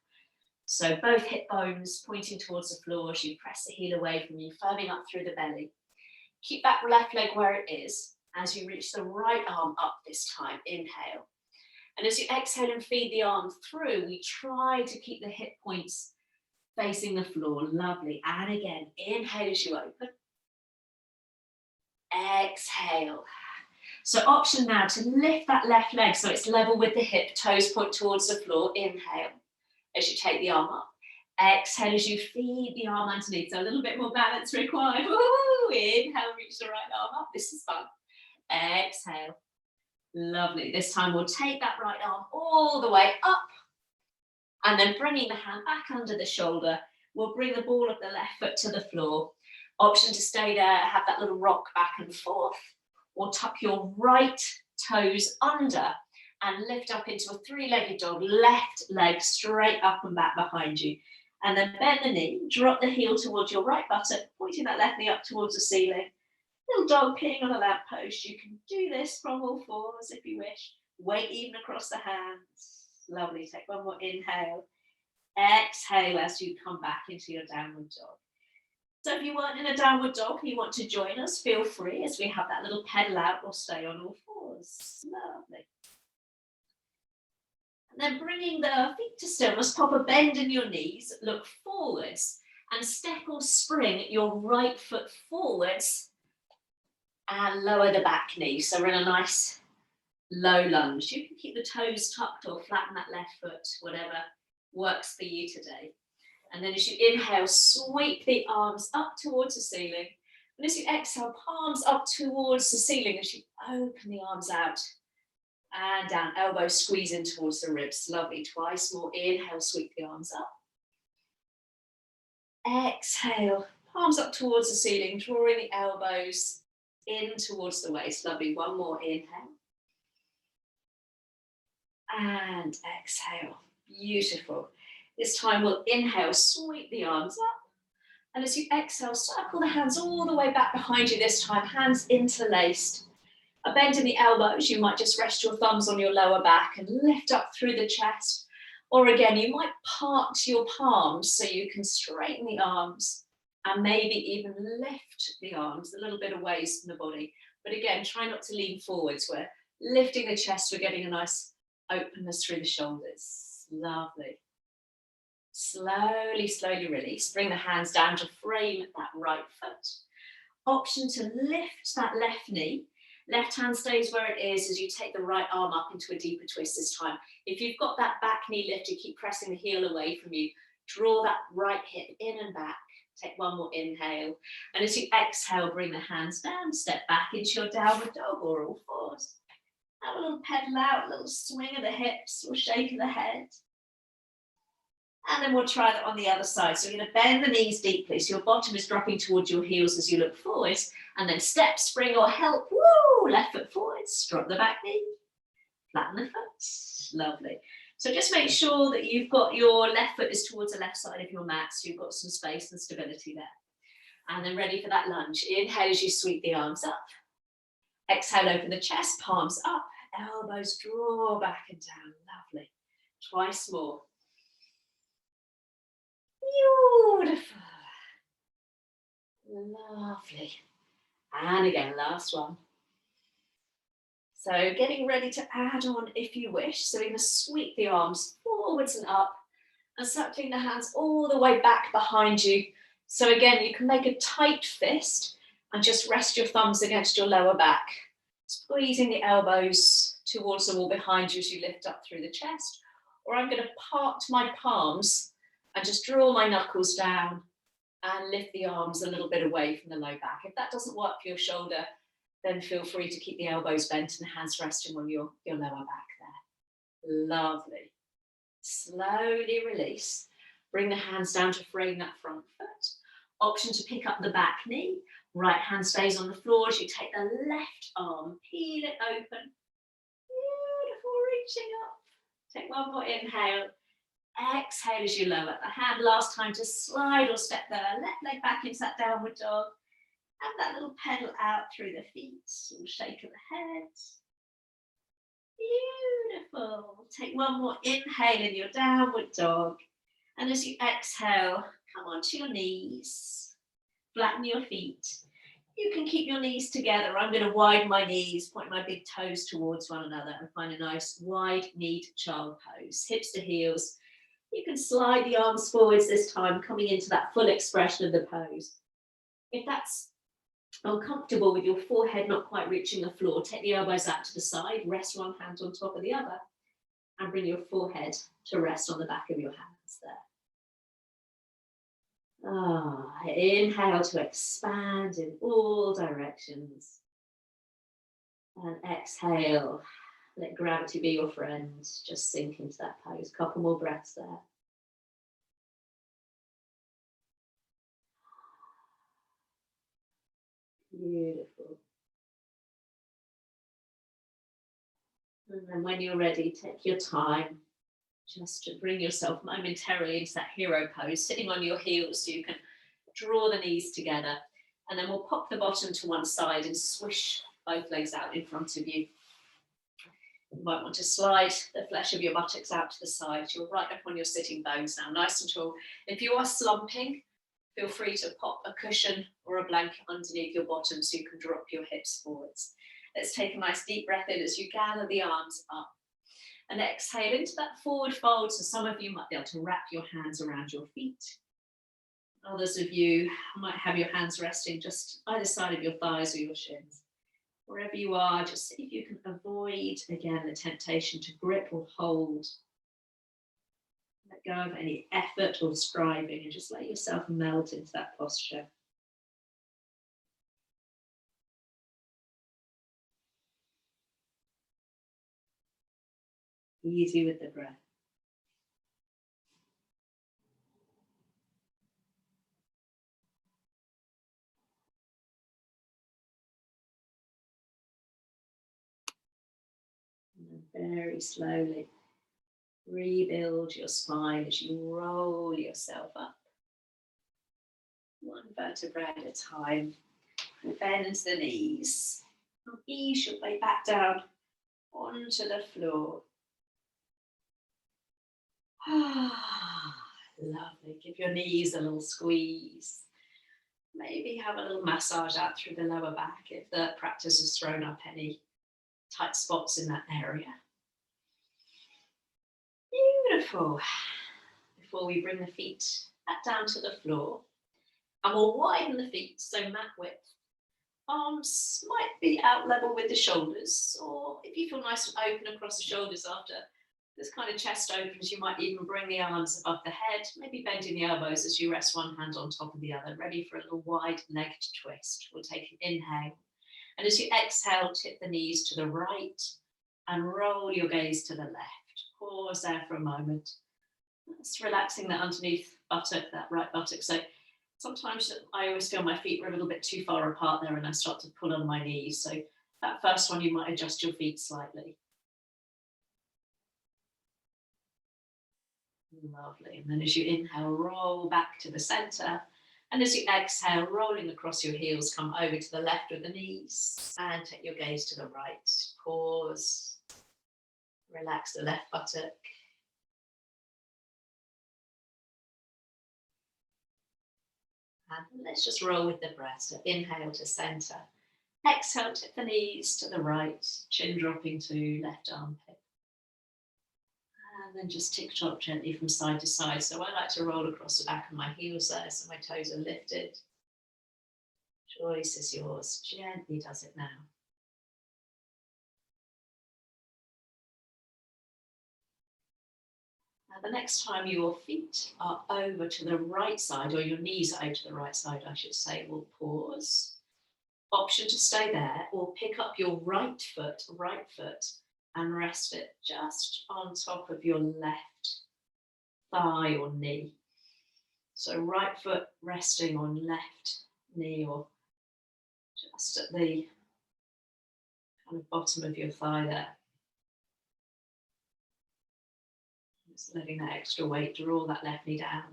So both hip bones pointing towards the floor as you press the heel away from you, firming up through the belly. Keep that left leg where it is as you reach the right arm up this time. Inhale. And as you exhale and feed the arm through, we try to keep the hip points facing the floor. Lovely. And again, inhale as you open. Exhale. So option now to lift that left leg so it's level with the hip, toes point towards the floor. Inhale as you take the arm up. Exhale as you feed the arm underneath. So a little bit more balance required. Woo! Inhale, reach the right arm up. This is fun. Exhale. Lovely. This time we'll take that right arm all the way up, and then bringing the hand back under the shoulder, we'll bring the ball of the left foot to the floor. Option to stay there, have that little rock back and forth, or tuck your right toes under and lift up into a three-legged dog, left leg straight up and back behind you. And then bend the knee, drop the heel towards your right buttock, pointing that left knee up towards the ceiling. Little dog peeing on a lamppost. You can do this from all fours if you wish. Weight even across the hands. Lovely. Take one more inhale. Exhale as you come back into your downward dog. So if you weren't in a downward dog and you want to join us, feel free as we have that little pedal out or stay on all fours. Lovely. And then bringing the feet to stillness, pop a bend in your knees, look forwards and step or spring your right foot forwards and lower the back knee. So we're in a nice low lunge. You can keep the toes tucked or flatten that left foot, whatever works for you today. And then as you inhale, sweep the arms up towards the ceiling. And as you exhale, palms up towards the ceiling as you open the arms out. And down, elbows squeeze in towards the ribs. Lovely. Twice more. Inhale, sweep the arms up. Exhale, palms up towards the ceiling, drawing the elbows in towards the waist. Lovely. One more. Inhale. And exhale. Beautiful. This time we'll inhale, sweep the arms up. And as you exhale, circle the hands all the way back behind you this time, hands interlaced. A bend in the elbows, you might just rest your thumbs on your lower back and lift up through the chest. Or again, you might part your palms so you can straighten the arms and maybe even lift the arms a little bit away from the body. But again, try not to lean forwards. We're lifting the chest, we're getting a nice openness through the shoulders. Lovely. Slowly, slowly release. Bring the hands down to frame that right foot. Option to lift that left knee. Left hand stays where it is as you take the right arm up into a deeper twist this time. If you've got that back knee lifted, keep pressing the heel away from you. Draw that right hip in and back. Take one more inhale. And as you exhale, bring the hands down, step back into your downward dog or all fours. Have a little pedal out, a little swing of the hips or shake of the head. And then we'll try that on the other side. So we're going to bend the knees deeply. So your bottom is dropping towards your heels as you look forwards. And then step, spring or help. Woo! Left foot forwards, drop the back knee. Flatten the foot. Lovely. So just make sure that you've got your left foot is towards the left side of your mat. So you've got some space and stability there. And then ready for that lunge. Inhale as you sweep the arms up. Exhale, open the chest, palms up. Elbows draw back and down. Lovely. Twice more. Beautiful. Lovely. And again, last one. So getting ready to add on if you wish. So we're going to sweep the arms forwards and up and circling the hands all the way back behind you. So again, you can make a tight fist and just rest your thumbs against your lower back. Squeezing the elbows towards the wall behind you as you lift up through the chest. Or I'm going to part my palms and just draw my knuckles down and lift the arms a little bit away from the low back. If that doesn't work for your shoulder, then feel free to keep the elbows bent and the hands resting on your lower back there. Lovely. Slowly release. Bring the hands down to frame that front foot. Option to pick up the back knee. Right hand stays on the floor as you take the left arm, peel it open. Beautiful, reaching up. Take one more inhale. Exhale as you lower the hand. Last time to slide or step the left leg back into that downward dog. And that little pedal out through the feet. Little shake of the head. Beautiful. Take one more inhale in your downward dog. And as you exhale, come onto your knees. Flatten your feet. You can keep your knees together. I'm going to widen my knees, point my big toes towards one another and find a nice wide-kneed child pose. Hips to heels. You can slide the arms forwards this time, coming into that full expression of the pose. If that's uncomfortable with your forehead not quite reaching the floor, take the elbows out to the side, rest one hand on top of the other, and bring your forehead to rest on the back of your hands there. Inhale to expand in all directions. And exhale, let gravity be your friend. Just sink into that pose. Couple more breaths there. Beautiful. And then when you're ready, take your time just to bring yourself momentarily into that hero pose, sitting on your heels so you can draw the knees together. And then we'll pop the bottom to one side and swish both legs out in front of you. You might want to slide the flesh of your buttocks out to the side. You're right up on your sitting bones now, nice and tall. If you are slumping, feel free to pop a cushion or a blanket underneath your bottom so you can drop your hips forwards. Let's take a nice deep breath in as you gather the arms up. And exhale into that forward fold. So some of you might be able to wrap your hands around your feet. Others of you might have your hands resting just either side of your thighs or your shins. Wherever you are, just see if you can avoid, again, the temptation to grip or hold. Let go of any effort or striving and just let yourself melt into that posture. Easy with the breath. And then very slowly rebuild your spine as you roll yourself up. One vertebra at a time. Bend the knees. And ease your way back down onto the floor. Lovely. Give your knees a little squeeze. Maybe have a little massage out through the lower back if the practice has thrown up any tight spots in that area. Beautiful. Before we bring the feet back down to the floor, and we'll widen the feet, so mat width. Arms might be out level with the shoulders, or if you feel nice and open across the shoulders after This kind of chest opens, you might even bring the arms above the head, maybe bending the elbows as you rest one hand on top of the other, ready for a little wide-legged twist. We'll take an inhale. And as you exhale, tip the knees to the right and roll your gaze to the left. Pause there for a moment. That's relaxing that underneath buttock, that right buttock. So sometimes I always feel my feet are a little bit too far apart there and I start to pull on my knees. So that first one, you might adjust your feet slightly. Lovely. And then as you inhale, roll back to the center. And as you exhale, rolling across your heels, come over to the left with the knees and take your gaze to the right. Pause. Relax the left buttock. And let's just roll with the breath. So inhale to center. Exhale, tip the knees to the right, chin dropping to left armpit. And then just tick-tock gently from side to side. So I like to roll across the back of my heels there so my toes are lifted. Choice is yours. Gently does it now. Now the next time your feet are over to the right side, or your knees are over to the right side, I should say, we'll pause. Option to stay there, or pick up your right foot, and rest it just on top of your left thigh or knee. So right foot resting on left knee, or just at the kind of bottom of your thigh there. Just letting that extra weight draw that left knee down.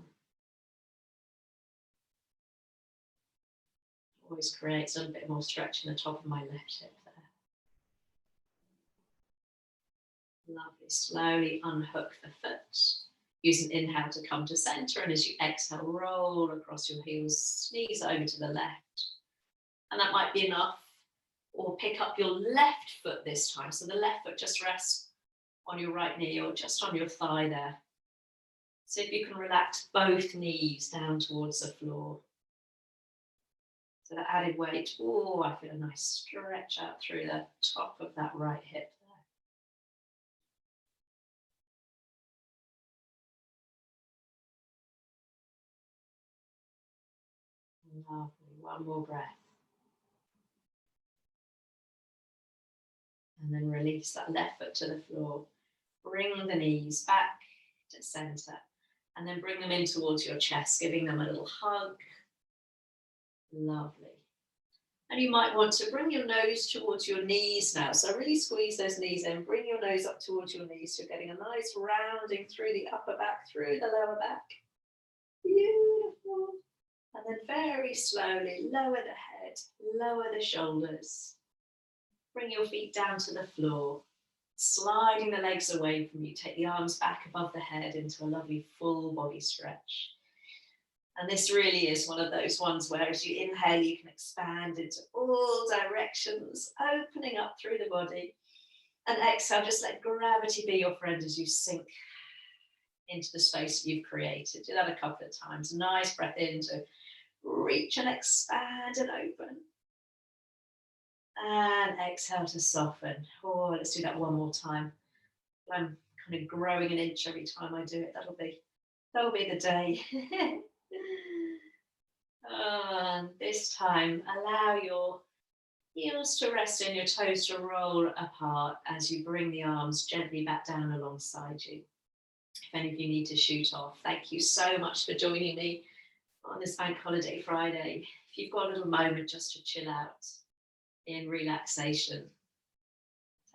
Always creates a bit more stretch in the top of my left hip there. Lovely. Slowly unhook the foot. Use an inhale to come to center, and as you exhale, roll across your heels, knees over to the left. And that might be enough. Or pick up your left foot this time. So the left foot just rests on your right knee or just on your thigh there. See if you can relax both knees down towards the floor. So the added weight, oh, I feel a nice stretch out through the top of that right hip there. Lovely, one more breath. And then release that left foot to the floor. Bring the knees back to center. And then bring them in towards your chest, giving them a little hug. Lovely. And you might want to bring your nose towards your knees now. So really squeeze those knees in. Bring your nose up towards your knees. So you're getting a nice rounding through the upper back, through the lower back. Beautiful. And then very slowly lower the head, lower the shoulders. Bring your feet down to the floor. Sliding the legs away from you. Take the arms back above the head into a lovely full body stretch. And this really is one of those ones where as you inhale, you can expand into all directions, opening up through the body. And exhale, just let gravity be your friend as you sink into the space you've created. Do that a couple of times. Nice breath in to reach and expand and open. And exhale to soften. Oh, let's do that one more time. I'm kind of growing an inch every time I do it. That'll be the day. And this time, allow your heels to rest and your toes to roll apart as you bring the arms gently back down alongside you. If any of you need to shoot off, thank you so much for joining me on this Bank Holiday Friday. If you've got a little moment just to chill out in relaxation,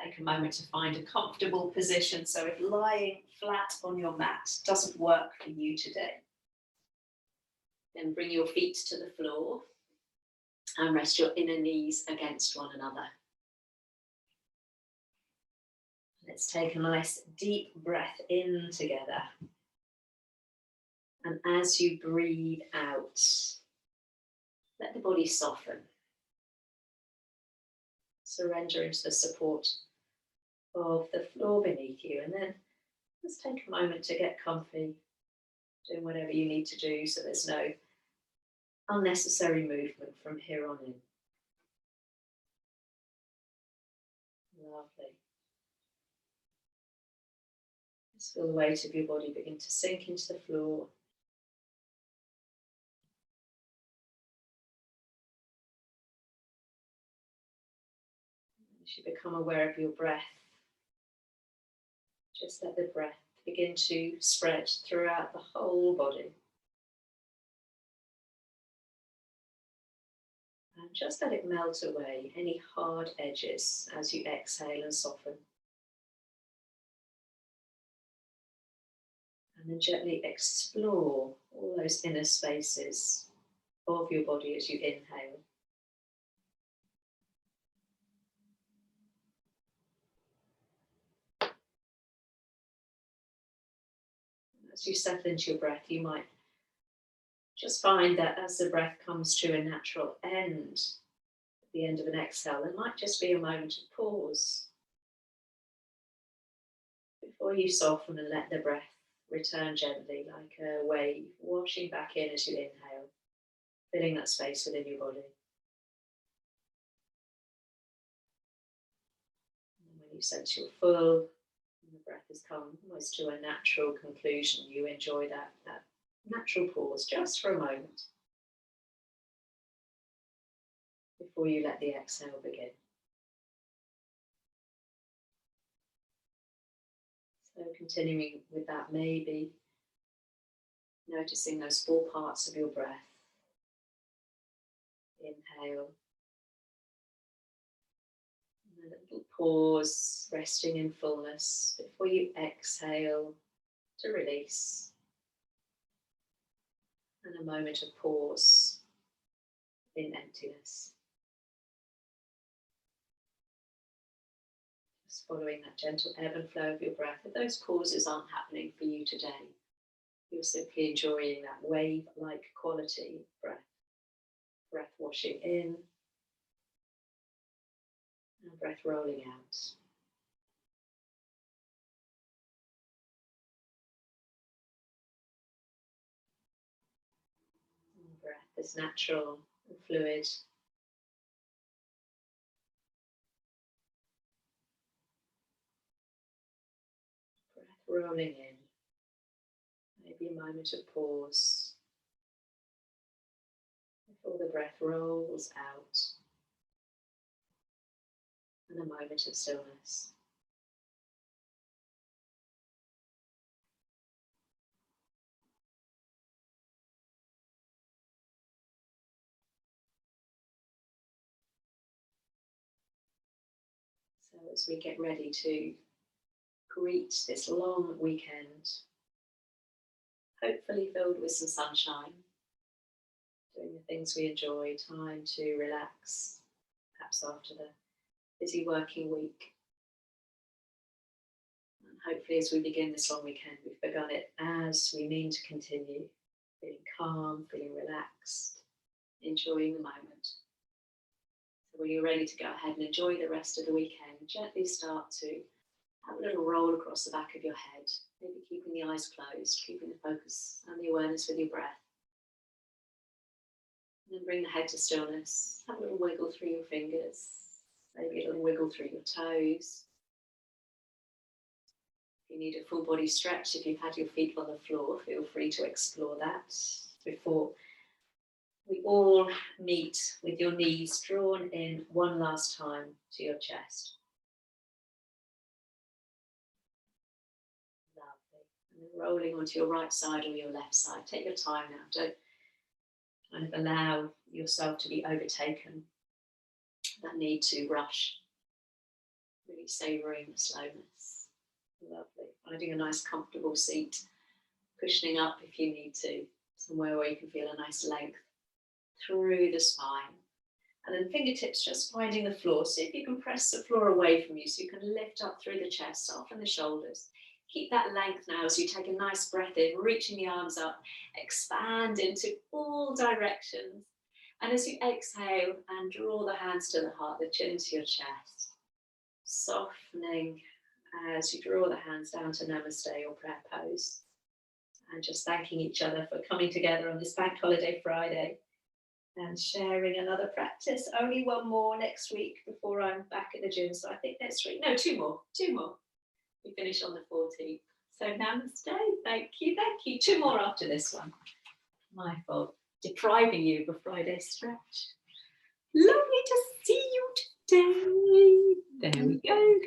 take a moment to find a comfortable position. So if lying flat on your mat doesn't work for you today, then bring your feet to the floor and rest your inner knees against one another. Let's take a nice deep breath in together. And as you breathe out, let the body soften. Surrender into the support of the floor beneath you. And then let's take a moment to get comfy, doing whatever you need to do so there's no unnecessary movement from here on in. Lovely. Feel the weight of your body begin to sink into the floor. As you become aware of your breath, just let the breath begin to spread throughout the whole body. And just let it melt away any hard edges as you exhale and soften. And then gently explore all those inner spaces of your body as you inhale. As you settle into your breath, you might just find that as the breath comes to a natural end, at the end of an exhale, there might just be a moment of pause before you soften and let the breath return gently like a wave, washing back in as you inhale, filling that space within your body. And when you sense you're full, and the breath has come almost to a natural conclusion, you enjoy that natural pause just for a moment before you let the exhale begin. So continuing with that, maybe noticing those 4 parts of your breath. Inhale. And a little pause, resting in fullness before you exhale to release. And a moment of pause in emptiness. Just following that gentle ebb and flow of your breath. If those pauses aren't happening for you today, you're simply enjoying that wave-like quality of breath. Breath washing in and breath rolling out. And breath is natural and fluid. Breath rolling in. Maybe a moment of pause before the breath rolls out. And a moment of stillness. So as we get ready to greet this long weekend, hopefully filled with some sunshine, doing the things we enjoy, time to relax, perhaps after the busy working week. And hopefully as we begin this long weekend, we've begun it as we mean to continue, feeling calm, feeling relaxed, enjoying the moment. So when you're ready to go ahead and enjoy the rest of the weekend, gently start to have a little roll across the back of your head, maybe keeping the eyes closed, keeping the focus and the awareness with your breath. And then bring the head to stillness. Have a little wiggle through your fingers, maybe a little wiggle through your toes. If you need a full body stretch, if you've had your feet on the floor, feel free to explore that before we all meet with your knees drawn in one last time to your chest. And then rolling onto your right side or your left side. Take your time now. Don't kind of allow yourself to be overtaken. That need to rush. Really savouring the slowness. Lovely. Finding a nice comfortable seat. Cushioning up if you need to. Somewhere where you can feel a nice length through the spine. And then fingertips just finding the floor. See if you can press the floor away from you so you can lift up through the chest, soften the shoulders. Keep that length now as you take a nice breath in, reaching the arms up, expand into all directions. And as you exhale and draw the hands to the heart, the chin to your chest, softening as you draw the hands down to Namaste or prayer pose. And just thanking each other for coming together on this Bank Holiday Friday and sharing another practice. Only one more next week before I'm back at the gym. So I think next week, no, two more. We finish on the 14th. So namaste. Thank you. 2 more after this one. My fault. Depriving you of a Friday stretch. Lovely to see you today. There we go.